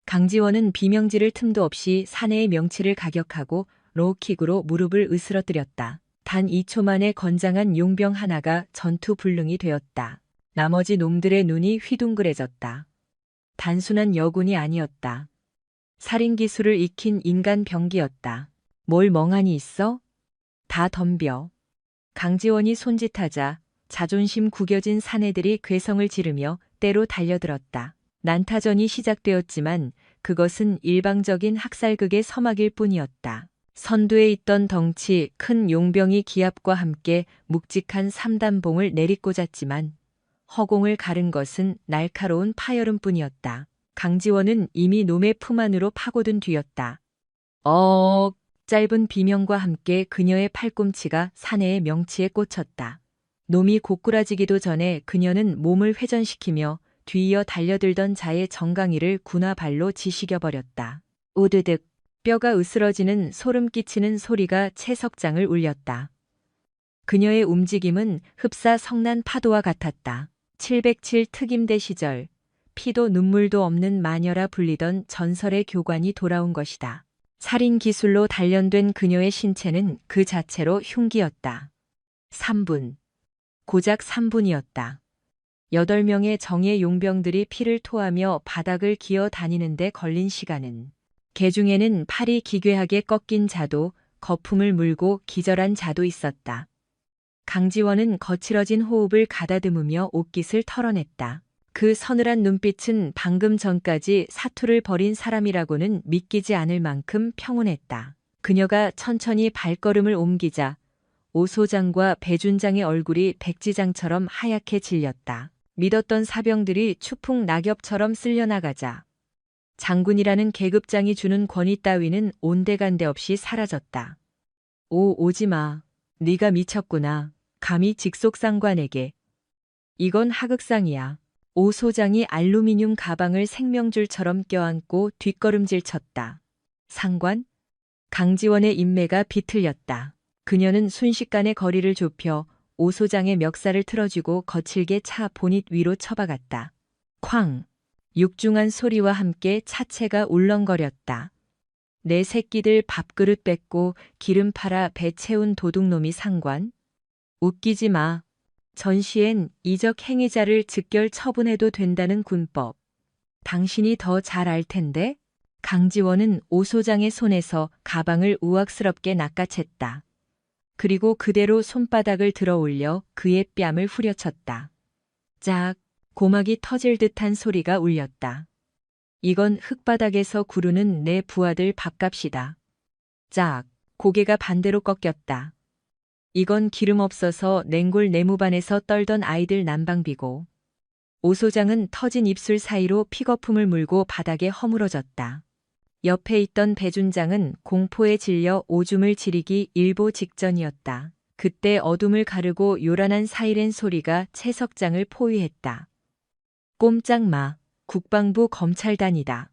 강지원은 비명지를 틈도 없이 사내의 명치를 가격하고 로우킥으로 무릎을 으스러뜨렸다. 단 2초 만에 건장한 용병 하나가 전투 불능이 되었다. 나머지 놈들의 눈이 휘둥그레졌다. 단순한 여군이 아니었다. 살인 기술을 익힌 인간 병기였다. 뭘 멍하니 있어? 다 덤벼. 강지원이 손짓하자 자존심 구겨진 사내들이 괴성을 지르며 때로 달려들었다. 난타전이 시작되었지만 그것은 일방적인 학살극의 서막일 뿐이었다. 선두에 있던 덩치 큰 용병이 기압과 함께 묵직한 삼단봉을 내리꽂았지만 허공을 가른 것은 날카로운 파열음뿐이었다. 강지원은 이미 놈의 품 안으로 파고든 뒤였다. 짧은 비명과 함께 그녀의 팔꿈치가 사내의 명치에 꽂혔다. 놈이 고꾸라지기도 전에 그녀는 몸을 회전시키며 뒤이어 달려들던 자의 정강이를 군화발로 지시겨버렸다. 우드득 뼈가 으스러지는 소름 끼치는 소리가 채석장을 울렸다. 그녀의 움직임은 흡사 성난 파도와 같았다. 707 특임대 시절 피도 눈물도 없는 마녀라 불리던 전설의 교관이 돌아온 것이다. 살인 기술로 단련된 그녀의 신체는 그 자체로 흉기였다. 3분. 고작 3분이었다. 8명의 정예 용병들이 피를 토하며 바닥을 기어 다니는데 걸린 시간은 개 중에는 팔이 기괴하게 꺾인 자도 거품을 물고 기절한 자도 있었다. 강지원은 거칠어진 호흡을 가다듬으며 옷깃을 털어냈다. 그 서늘한 눈빛은 방금 전까지 사투를 벌인 사람이라고는 믿기지 않을 만큼 평온했다. 그녀가 천천히 발걸음을 옮기자 오 소장과 배준장의 얼굴이 백지장처럼 하얗게 질렸다. 믿었던 사병들이 추풍 낙엽처럼 쓸려나가자 장군이라는 계급장이 주는 권위 따위는 온데간데 없이 사라졌다. 오지마. 네가 미쳤구나. 감히 직속상관에게. 이건 하극상이야. 오 소장이 알루미늄 가방을 생명줄처럼 껴안고 뒷걸음질 쳤다. 상관? 강지원의 인매가 비틀렸다. 그녀는 순식간에 거리를 좁혀 오 소장의 멱살을 틀어쥐고 거칠게 차 보닛 위로 처박았다. 쾅! 육중한 소리와 함께 차체가 울렁거렸다. 내 새끼들 밥그릇 뺏고 기름 팔아 배 채운 도둑놈이 상관? 웃기지 마. 전시엔 이적 행위자를 즉결 처분해도 된다는 군법. 당신이 더 잘 알 텐데? 강지원은 오 소장의 손에서 가방을 우악스럽게 낚아챘다. 그리고 그대로 손바닥을 들어 올려 그의 뺨을 후려쳤다. 짝, 고막이 터질 듯한 소리가 울렸다. 이건 흙바닥에서 구르는 내 부하들 밥값이다. 짝, 고개가 반대로 꺾였다. 이건 기름 없어서 냉골 내무반에서 떨던 아이들 난방비고. 오 소장은 터진 입술 사이로 픽거품을 물고 바닥에 허물어졌다. 옆에 있던 배준장은 공포에 질려 오줌을 지리기 일보 직전이었다. 그때 어둠을 가르고 요란한 사이렌 소리가 채석장을 포위했다. 꼼짝 마. 국방부 검찰단이다.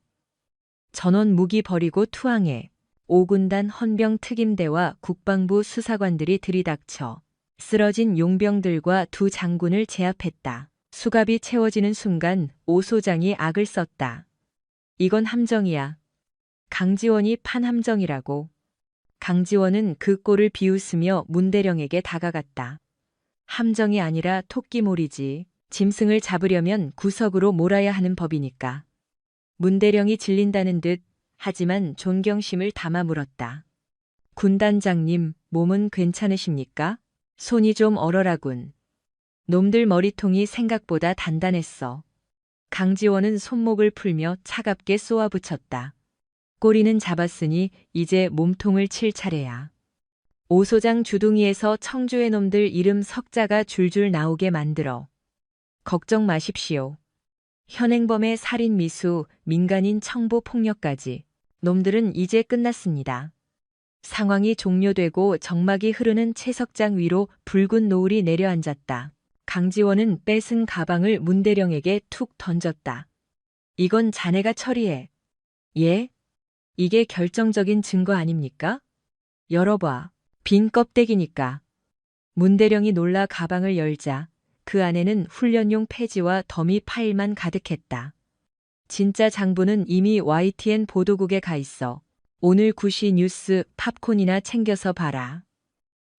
전원 무기 버리고 투항해. 5군단 헌병 특임대와 국방부 수사관들이 들이닥쳐 쓰러진 용병들과 두 장군을 제압했다. 수갑이 채워지는 순간 오 소장이 악을 썼다. 이건 함정이야. 강지원이 판 함정이라고. 강지원은 그 꼴을 비웃으며 문대령에게 다가갔다. 함정이 아니라 토끼몰이지. 짐승을 잡으려면 구석으로 몰아야 하는 법이니까. 문대령이 질린다는 듯 하지만 존경심을 담아 물었다. 군단장님, 몸은 괜찮으십니까? 손이 좀 얼얼하군. 놈들 머리통이 생각보다 단단했어. 강지원은 손목을 풀며 차갑게 쏘아붙였다. 꼬리는 잡았으니 이제 몸통을 칠 차례야. 오 소장 주둥이에서 청주의 놈들 이름 석자가 줄줄 나오게 만들어. 걱정 마십시오. 현행범의 살인 미수, 민간인 청부 폭력까지. 놈들은 이제 끝났습니다. 상황이 종료되고 정막이 흐르는 채석장 위로 붉은 노을이 내려앉았다. 강지원은 뺏은 가방을 문대령에게 툭 던졌다. 이건 자네가 처리해. 예? 이게 결정적인 증거 아닙니까? 열어봐. 빈 껍데기니까. 문대령이 놀라 가방을 열자 그 안에는 훈련용 폐지와 더미 파일만 가득했다. 진짜 장부는 이미 YTN 보도국에 가 있어. 오늘 9시 뉴스 팝콘이나 챙겨서 봐라.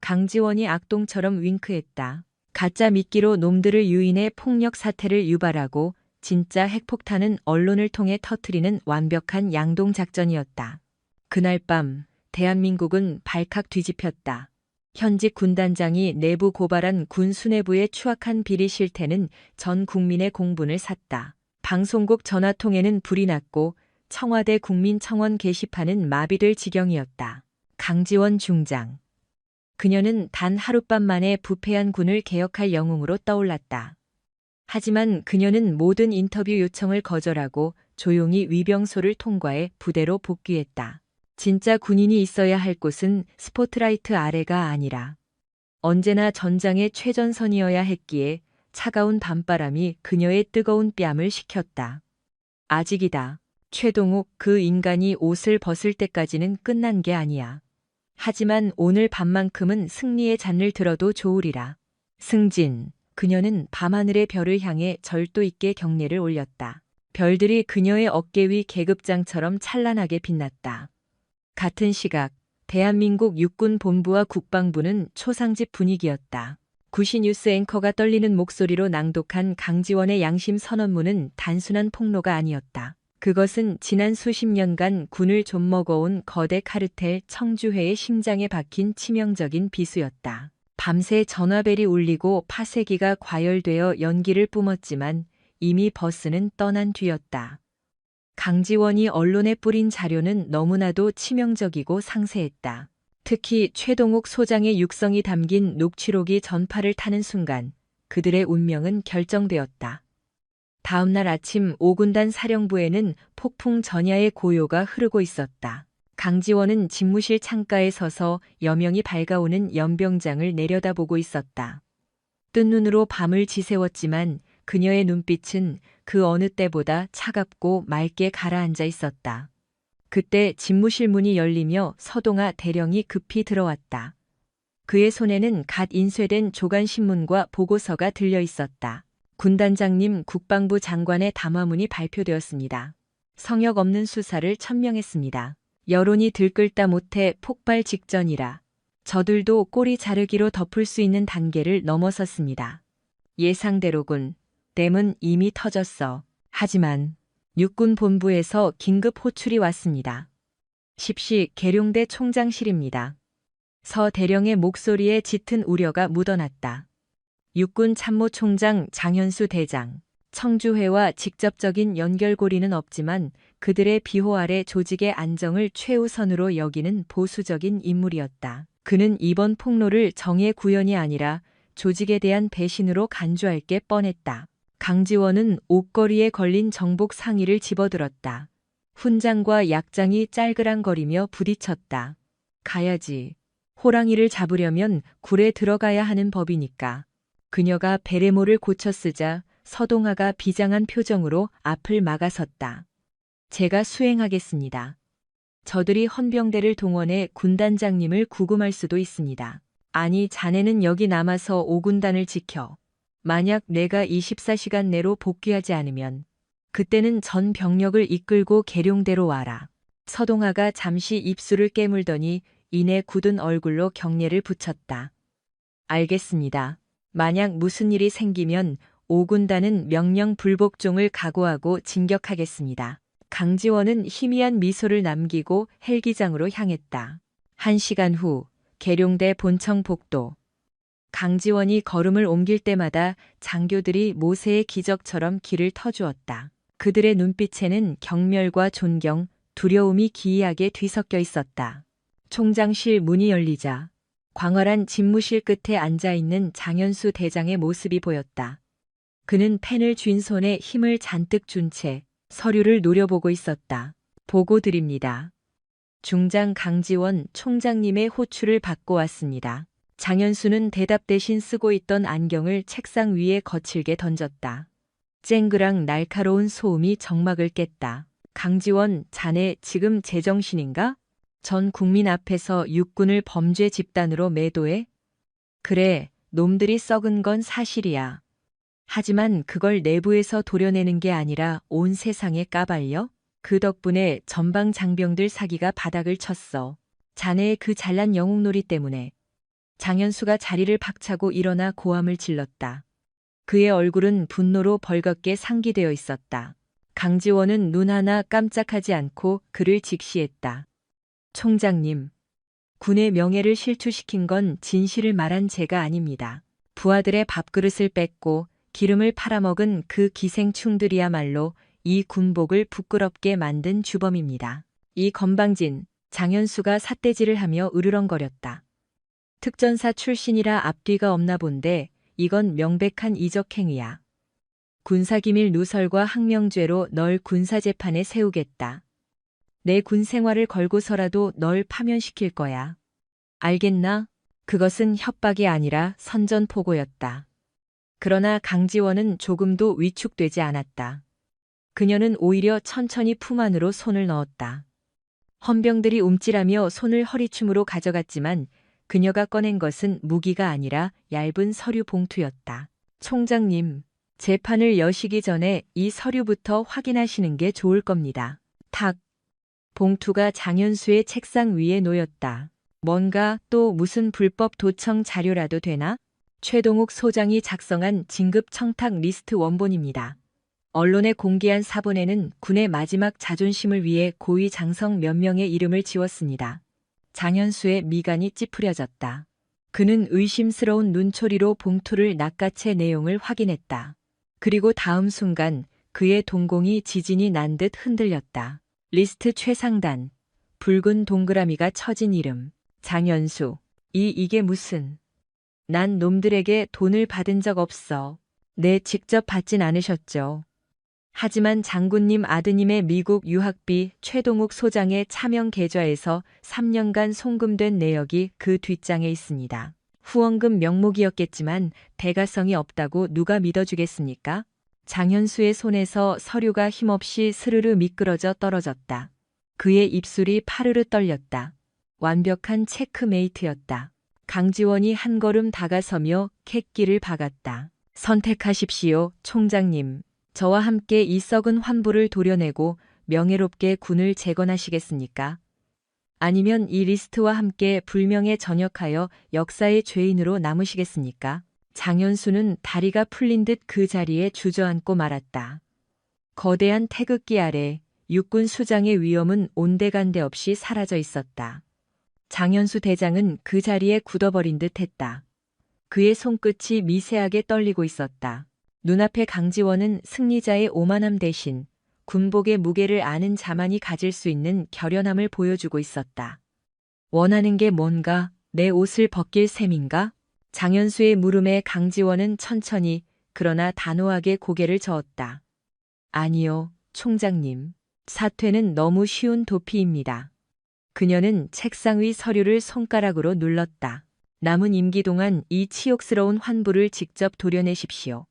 강지원이 악동처럼 윙크했다. 가짜 미끼로 놈들을 유인해 폭력 사태를 유발하고 진짜 핵폭탄은 언론을 통해 터뜨리는 완벽한 양동 작전이었다. 그날 밤 대한민국은 발칵 뒤집혔다. 현직 군단장이 내부 고발한 군 수뇌부의 추악한 비리 실태는 전 국민의 공분을 샀다. 방송국 전화통에는 불이 났고 청와대 국민청원 게시판은 마비될 지경이었다. 강지원 중장. 그녀는 단 하룻밤 만에 부패한 군을 개혁할 영웅으로 떠올랐다. 하지만 그녀는 모든 인터뷰 요청을 거절하고 조용히 위병소를 통과해 부대로 복귀했다. 진짜 군인이 있어야 할 곳은 스포트라이트 아래가 아니라 언제나 전장의 최전선이어야 했기에 차가운 밤바람이 그녀의 뜨거운 뺨을 식혔다. 아직이다. 최동욱, 그 인간이 옷을 벗을 때까지는 끝난 게 아니야. 하지만 오늘 밤만큼은 승리의 잔을 들어도 좋으리라. 승진. 그녀는 밤하늘의 별을 향해 절도 있게 경례를 올렸다. 별들이 그녀의 어깨 위 계급장처럼 찬란하게 빛났다. 같은 시각 대한민국 육군본부와 국방부는 초상집 분위기였다. 구시뉴스 앵커가 떨리는 목소리로 낭독한 강지원의 양심 선언문은 단순한 폭로가 아니었다. 그것은 지난 수십 년간 군을 좀먹어온 거대 카르텔 청주회의 심장에 박힌 치명적인 비수였다. 밤새 전화벨이 울리고 파쇄기가 과열되어 연기를 뿜었지만 이미 버스는 떠난 뒤였다. 강지원이 언론에 뿌린 자료는 너무나도 치명적이고 상세했다. 특히 최동욱 소장의 육성이 담긴 녹취록이 전파를 타는 순간 그들의 운명은 결정되었다. 다음 날 아침 5군단 사령부에는 폭풍 전야의 고요가 흐르고 있었다. 강지원은 집무실 창가에 서서 여명이 밝아오는 연병장을 내려다보고 있었다. 뜬 눈으로 밤을 지새웠지만 그녀의 눈빛은 그 어느 때보다 차갑고 맑게 가라앉아 있었다. 그때 집무실 문이 열리며 서동아 대령이 급히 들어왔다. 그의 손에는 갓 인쇄된 조간신문과 보고서가 들려 있었다. 군단장님, 국방부 장관의 담화문이 발표되었습니다. 성역 없는 수사를 천명했습니다. 여론이 들끓다 못해 폭발 직전이라 저들도 꼬리 자르기로 덮을 수 있는 단계를 넘어섰습니다. 예상대로군. 댐은 이미 터졌어. 하지만 육군 본부에서 긴급 호출이 왔습니다. 10시 계룡대 총장실입니다. 서 대령의 목소리에 짙은 우려가 묻어났다. 육군 참모총장 장현수 대장. 청주회와 직접적인 연결고리는 없지만 그들의 비호 아래 조직의 안정을 최우선으로 여기는 보수적인 인물이었다. 그는 이번 폭로를 정의 구현이 아니라 조직에 대한 배신으로 간주할 게 뻔했다. 강지원은 옷걸이에 걸린 정복 상의를 집어들었다. 훈장과 약장이 짤그랑거리며 부딪혔다. 가야지. 호랑이를 잡으려면 굴에 들어가야 하는 법이니까. 그녀가 베레모를 고쳐 쓰자 서동아가 비장한 표정으로 앞을 막아섰다. 제가 수행하겠습니다. 저들이 헌병대를 동원해 군단장님을 구금할 수도 있습니다. 아니, 자네는 여기 남아서 5군단을 지켜. 만약 내가 24시간 내로 복귀하지 않으면 그때는 전 병력을 이끌고 계룡대로 와라. 서동아가 잠시 입술을 깨물더니 이내 굳은 얼굴로 경례를 붙였다. 알겠습니다. 만약 무슨 일이 생기면 5군단은 명령 불복종을 각오하고 진격하겠습니다. 강지원은 희미한 미소를 남기고 헬기장으로 향했다. 1시간 후 계룡대 본청 복도. 강지원이 걸음을 옮길 때마다 장교들이 모세의 기적처럼 길을 터주었다. 그들의 눈빛에는 경멸과 존경, 두려움이 기이하게 뒤섞여 있었다. 총장실 문이 열리자 광활한 집무실 끝에 앉아있는 장현수 대장의 모습이 보였다. 그는 펜을 쥔 손에 힘을 잔뜩 준 채 서류를 노려보고 있었다. 보고 드립니다. 중장 강지원 총장님의 호출을 받고 왔습니다. 장현수는 대답 대신 쓰고 있던 안경을 책상 위에 거칠게 던졌다. 쨍그랑 날카로운 소음이 정막을 깼다. 강지원, 자네 지금 제정신인가? 전 국민 앞에서 육군을 범죄 집단으로 매도해? 그래, 놈들이 썩은 건 사실이야. 하지만 그걸 내부에서 도려내는 게 아니라 온 세상에 까발려? 그 덕분에 전방 장병들 사기가 바닥을 쳤어. 자네의 그 잘난 영웅놀이 때문에. 장현수가 자리를 박차고 일어나 고함을 질렀다. 그의 얼굴은 분노로 벌겋게 상기되어 있었다. 강지원은 눈 하나 깜짝하지 않고 그를 직시했다. 총장님. 군의 명예를 실추시킨 건 진실을 말한 제가 아닙니다. 부하들의 밥그릇을 뺏고 기름을 팔아먹은 그 기생충들이야말로 이 군복을 부끄럽게 만든 주범입니다. 이 건방진 장현수가 삿대질을 하며 으르렁거렸다. 특전사 출신이라 앞뒤가 없나 본데 이건 명백한 이적행위야. 군사기밀 누설과 항명죄로 널 군사재판에 세우겠다. 내 군 생활을 걸고서라도 널 파면시킬 거야. 알겠나? 그것은 협박이 아니라 선전포고였다. 그러나 강지원은 조금도 위축되지 않았다. 그녀는 오히려 천천히 품 안으로 손을 넣었다. 헌병들이 움찔하며 손을 허리춤으로 가져갔지만 그녀가 꺼낸 것은 무기가 아니라 얇은 서류 봉투였다. 총장님, 재판을 여시기 전에 이 서류부터 확인하시는 게 좋을 겁니다. 탁. 봉투가 장현수의 책상 위에 놓였다. 뭔가 또 무슨 불법 도청 자료라도 되나? 최동욱 소장이 작성한 진급 청탁 리스트 원본입니다. 언론에 공개한 사본에는 군의 마지막 자존심을 위해 고위 장성 몇 명의 이름을 지웠습니다. 장현수의 미간이 찌푸려졌다. 그는 의심스러운 눈초리로 봉투를 낚아채 내용을 확인했다. 그리고 다음 순간 그의 동공이 지진이 난 듯 흔들렸다. 리스트 최상단, 붉은 동그라미가 쳐진 이름, 장현수. 이게 무슨... 난 놈들에게 돈을 받은 적 없어. 네, 직접 받진 않으셨죠. 하지만 장군님 아드님의 미국 유학비 최동욱 소장의 차명 계좌에서 3년간 송금된 내역이 그 뒷장에 있습니다. 후원금 명목이었겠지만 대가성이 없다고 누가 믿어주겠습니까? 장현수의 손에서 서류가 힘없이 스르르 미끄러져 떨어졌다. 그의 입술이 파르르 떨렸다. 완벽한 체크메이트였다. 강지원이 한 걸음 다가서며 캑기를 박았다. 선택하십시오, 총장님. 저와 함께 이 썩은 환부를 도려내고 명예롭게 군을 재건하시겠습니까? 아니면 이 리스트와 함께 불명예 전역하여 역사의 죄인으로 남으시겠습니까? 장현수는 다리가 풀린 듯 그 자리에 주저앉고 말았다. 거대한 태극기 아래 육군 수장의 위엄은 온데간데 없이 사라져 있었다. 장현수 대장은 그 자리에 굳어버린 듯 했다. 그의 손끝이 미세하게 떨리고 있었다. 눈앞의 강지원은 승리자의 오만함 대신 군복의 무게를 아는 자만이 가질 수 있는 결연함을 보여주고 있었다. 원하는 게 뭔가? 내 옷을 벗길 셈인가? 장현수의 물음에 강지원은 천천히 그러나 단호하게 고개를 저었다. 아니요, 총장님. 사퇴는 너무 쉬운 도피입니다. 그녀는 책상 위 서류를 손가락으로 눌렀다. 남은 임기 동안 이 치욕스러운 환부를 직접 도려내십시오.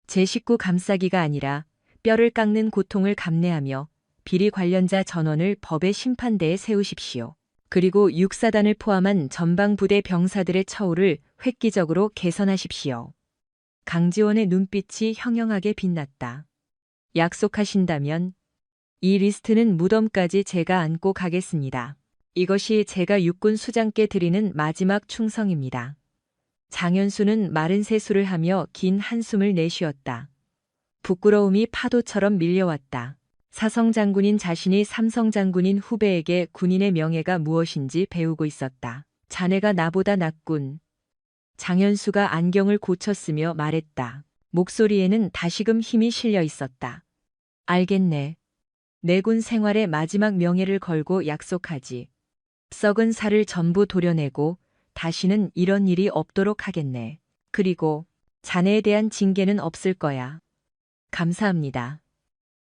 제 식구 감싸기가 아니라 뼈를 깎는 고통을 감내하며 비리 관련자 전원을 법의 심판대에 세우십시오. 그리고 육사단을 포함한 전방부대 병사들의 처우를 획기적으로 개선하십시오. 강지원의 눈빛이 형형하게 빛났다. 약속하신다면 이 리스트는 무덤까지 제가 안고 가겠습니다. 이것이 제가 육군 수장께 드리는 마지막 충성입니다. 장현수는 마른 세수를 하며 긴 한숨을 내쉬었다. 부끄러움이 파도처럼 밀려왔다. 사성 장군인 자신이 삼성 장군인 후배에게 군인의 명예가 무엇인지 배우고 있었다. 자네가 나보다 낫군. 장현수가 안경을 고쳤으며 말했다. 목소리에는 다시금 힘이 실려 있었다. 알겠네. 내 군 생활의 마지막 명예를 걸고 약속하지. 썩은 살을 전부 도려내고 다시는 이런 일이 없도록 하겠네. 그리고 자네에 대한 징계는 없을 거야. 감사합니다.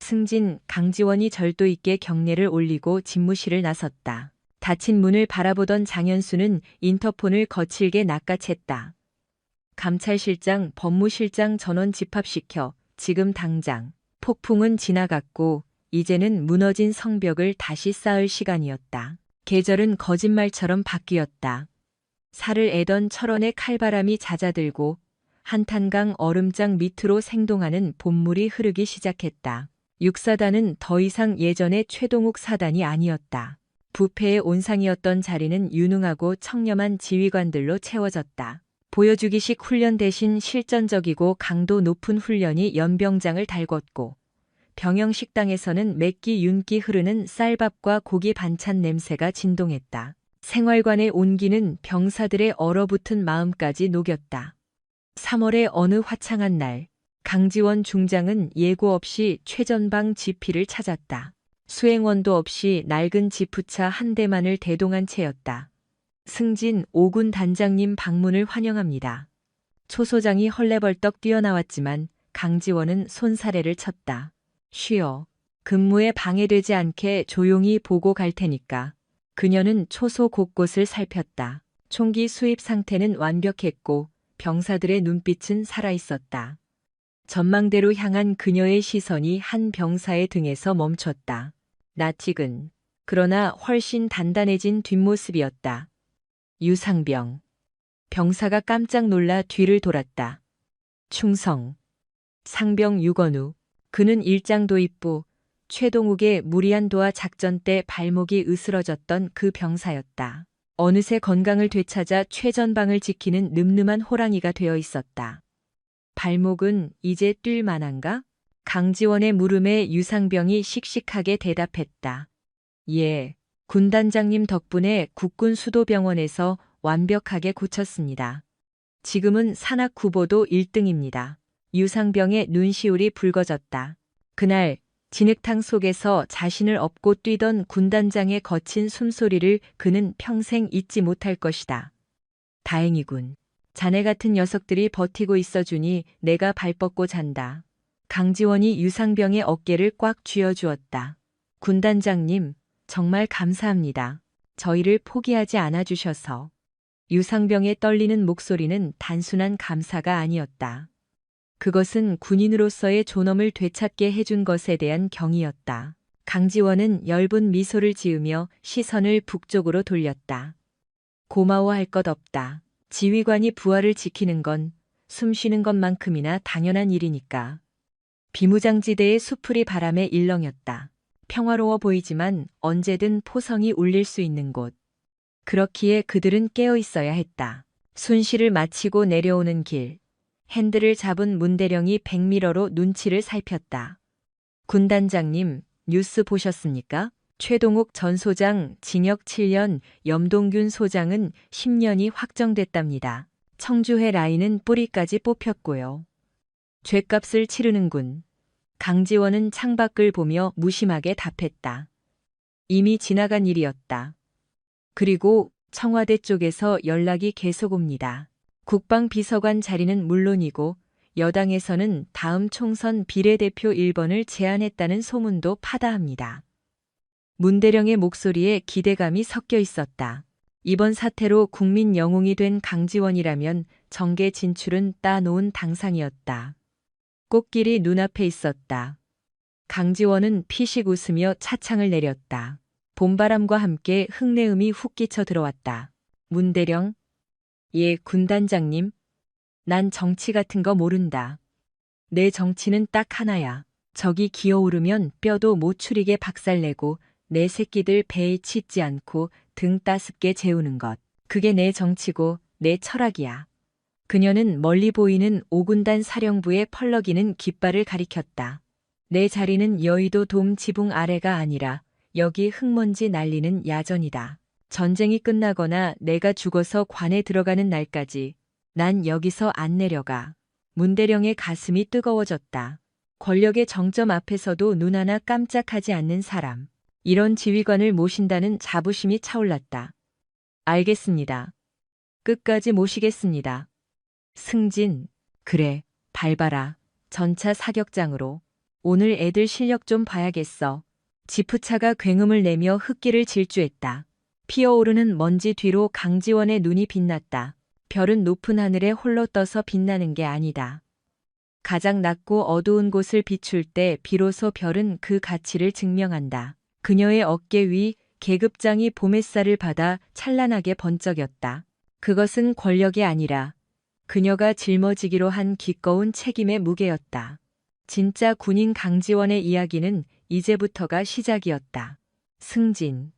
승진, 강지원이 절도 있게 경례를 올리고 집무실을 나섰다. 닫힌 문을 바라보던 장현수는 인터폰을 거칠게 낚아챘다. 감찰실장, 법무실장 전원 집합시켜 지금 당장. 폭풍은 지나갔고 이제는 무너진 성벽을 다시 쌓을 시간이었다. 계절은 거짓말처럼 바뀌었다. 살을 애던 철원의 칼바람이 잦아들고 한탄강 얼음장 밑으로 생동하는 봄물이 흐르기 시작했다. 육사단은 더 이상 예전의 최동욱 사단이 아니었다. 부패의 온상이었던 자리는 유능하고 청렴한 지휘관들로 채워졌다. 보여주기식 훈련 대신 실전적이고 강도 높은 훈련이 연병장을 달궜고 병영 식당에서는 맵기 윤기 흐르는 쌀밥과 고기 반찬 냄새가 진동했다. 생활관의 온기는 병사들의 얼어붙은 마음까지 녹였다. 3월의 어느 화창한 날, 강지원 중장은 예고 없이 최전방 지피를 찾았다. 수행원도 없이 낡은 지프차 한 대만을 대동한 채였다. 승진 5군 단장님 방문을 환영합니다. 초 소장이 헐레벌떡 뛰어나왔지만 강지원은 손사래를 쳤다. 쉬어. 근무에 방해되지 않게 조용히 보고 갈 테니까. 그녀는 초소 곳곳을 살폈다. 총기 수입 상태는 완벽했고 병사들의 눈빛은 살아있었다. 전망대로 향한 그녀의 시선이 한 병사의 등에서 멈췄다. 낯익은 그러나 훨씬 단단해진 뒷모습이었다. 유상병. 병사가 깜짝 놀라 뒤를 돌았다. 충성. 상병 유건우. 그는 일장 도입부 최동욱의 무리한 도하 작전 때 발목이 으스러졌던 그 병사였다. 어느새 건강을 되찾아 최전방을 지키는 늠름한 호랑이가 되어 있었다. 발목은 이제 뛸 만한가? 강지원의 물음에 유상병이 씩씩하게 대답했다. 예, 군단장님 덕분에 국군 수도병원에서 완벽하게 고쳤습니다. 지금은 산악후보도 1등입니다. 유상병의 눈시울이 붉어졌다. 그날 진흙탕 속에서 자신을 업고 뛰던 군단장의 거친 숨소리를 그는 평생 잊지 못할 것이다. 다행이군. 자네 같은 녀석들이 버티고 있어주니 내가 발 뻗고 잔다. 강지원이 유상병의 어깨를 꽉 쥐어주었다. 군단장님, 정말 감사합니다. 저희를 포기하지 않아주셔서. 유상병의 떨리는 목소리는 단순한 감사가 아니었다. 그것은 군인으로서의 존엄을 되찾게 해준 것에 대한 경의였다. 강지원은 엷은 미소를 지으며 시선을 북쪽으로 돌렸다. 고마워할 것 없다. 지휘관이 부하를 지키는 건 숨쉬는 것만큼이나 당연한 일이니까. 비무장지대의 수풀이 바람에 일렁였다. 평화로워 보이지만 언제든 포성이 울릴 수 있는 곳. 그렇기에 그들은 깨어 있어야 했다. 순시를 마치고 내려오는 길. 핸들을 잡은 문대령이 백미러로 눈치를 살폈다. 군단장님, 뉴스 보셨습니까? 최동욱 전 소장 징역 7년, 염동균 소장은 10년이 확정됐답니다. 청주회 라인은 뿌리까지 뽑혔고요. 죗값을 치르는군. 강지원은 창밖을 보며 무심하게 답했다. 이미 지나간 일이었다. 그리고 청와대 쪽에서 연락이 계속 옵니다. 국방비서관 자리는 물론이고 여당에서는 다음 총선 비례대표 1번을 제안했다는 소문도 파다합니다. 문대령의 목소리에 기대감이 섞여 있었다. 이번 사태로 국민 영웅이 된 강지원이라면 정계 진출은 따놓은 당상이었다. 꽃길이 눈앞에 있었다. 강지원은 피식 웃으며 차창을 내렸다. 봄바람과 함께 흙내음이 훅 끼쳐 들어왔다. 문대령, 예, 군단장님. 난 정치 같은 거 모른다. 내 정치는 딱 하나야. 적이 기어오르면 뼈도 못 추리게 박살내고 내 새끼들 배에 싣지 않고 등 따숩게 재우는 것. 그게 내 정치고 내 철학이야. 그녀는 멀리 보이는 5군단 사령부의 펄럭이는 깃발을 가리켰다. 내 자리는 여의도 돔 지붕 아래가 아니라 여기 흙먼지 날리는 야전이다. 전쟁이 끝나거나 내가 죽어서 관에 들어가는 날까지 난 여기서 안 내려가. 문대령의 가슴이 뜨거워졌다. 권력의 정점 앞에서도 눈 하나 깜짝하지 않는 사람. 이런 지휘관을 모신다는 자부심이 차올랐다. 알겠습니다. 끝까지 모시겠습니다. 승진, 그래, 밟아라. 전차 사격장으로. 오늘 애들 실력 좀 봐야겠어. 지프차가 굉음을 내며 흙길을 질주했다. 피어오르는 먼지 뒤로 강지원의 눈이 빛났다. 별은 높은 하늘에 홀로 떠서 빛나는 게 아니다. 가장 낮고 어두운 곳을 비출 때 비로소 별은 그 가치를 증명한다. 그녀의 어깨 위 계급장이 봄햇살을 받아 찬란하게 번쩍였다. 그것은 권력이 아니라 그녀가 짊어지기로 한 기꺼운 책임의 무게였다. 진짜 군인 강지원의 이야기는 이제부터가 시작이었다. 승진.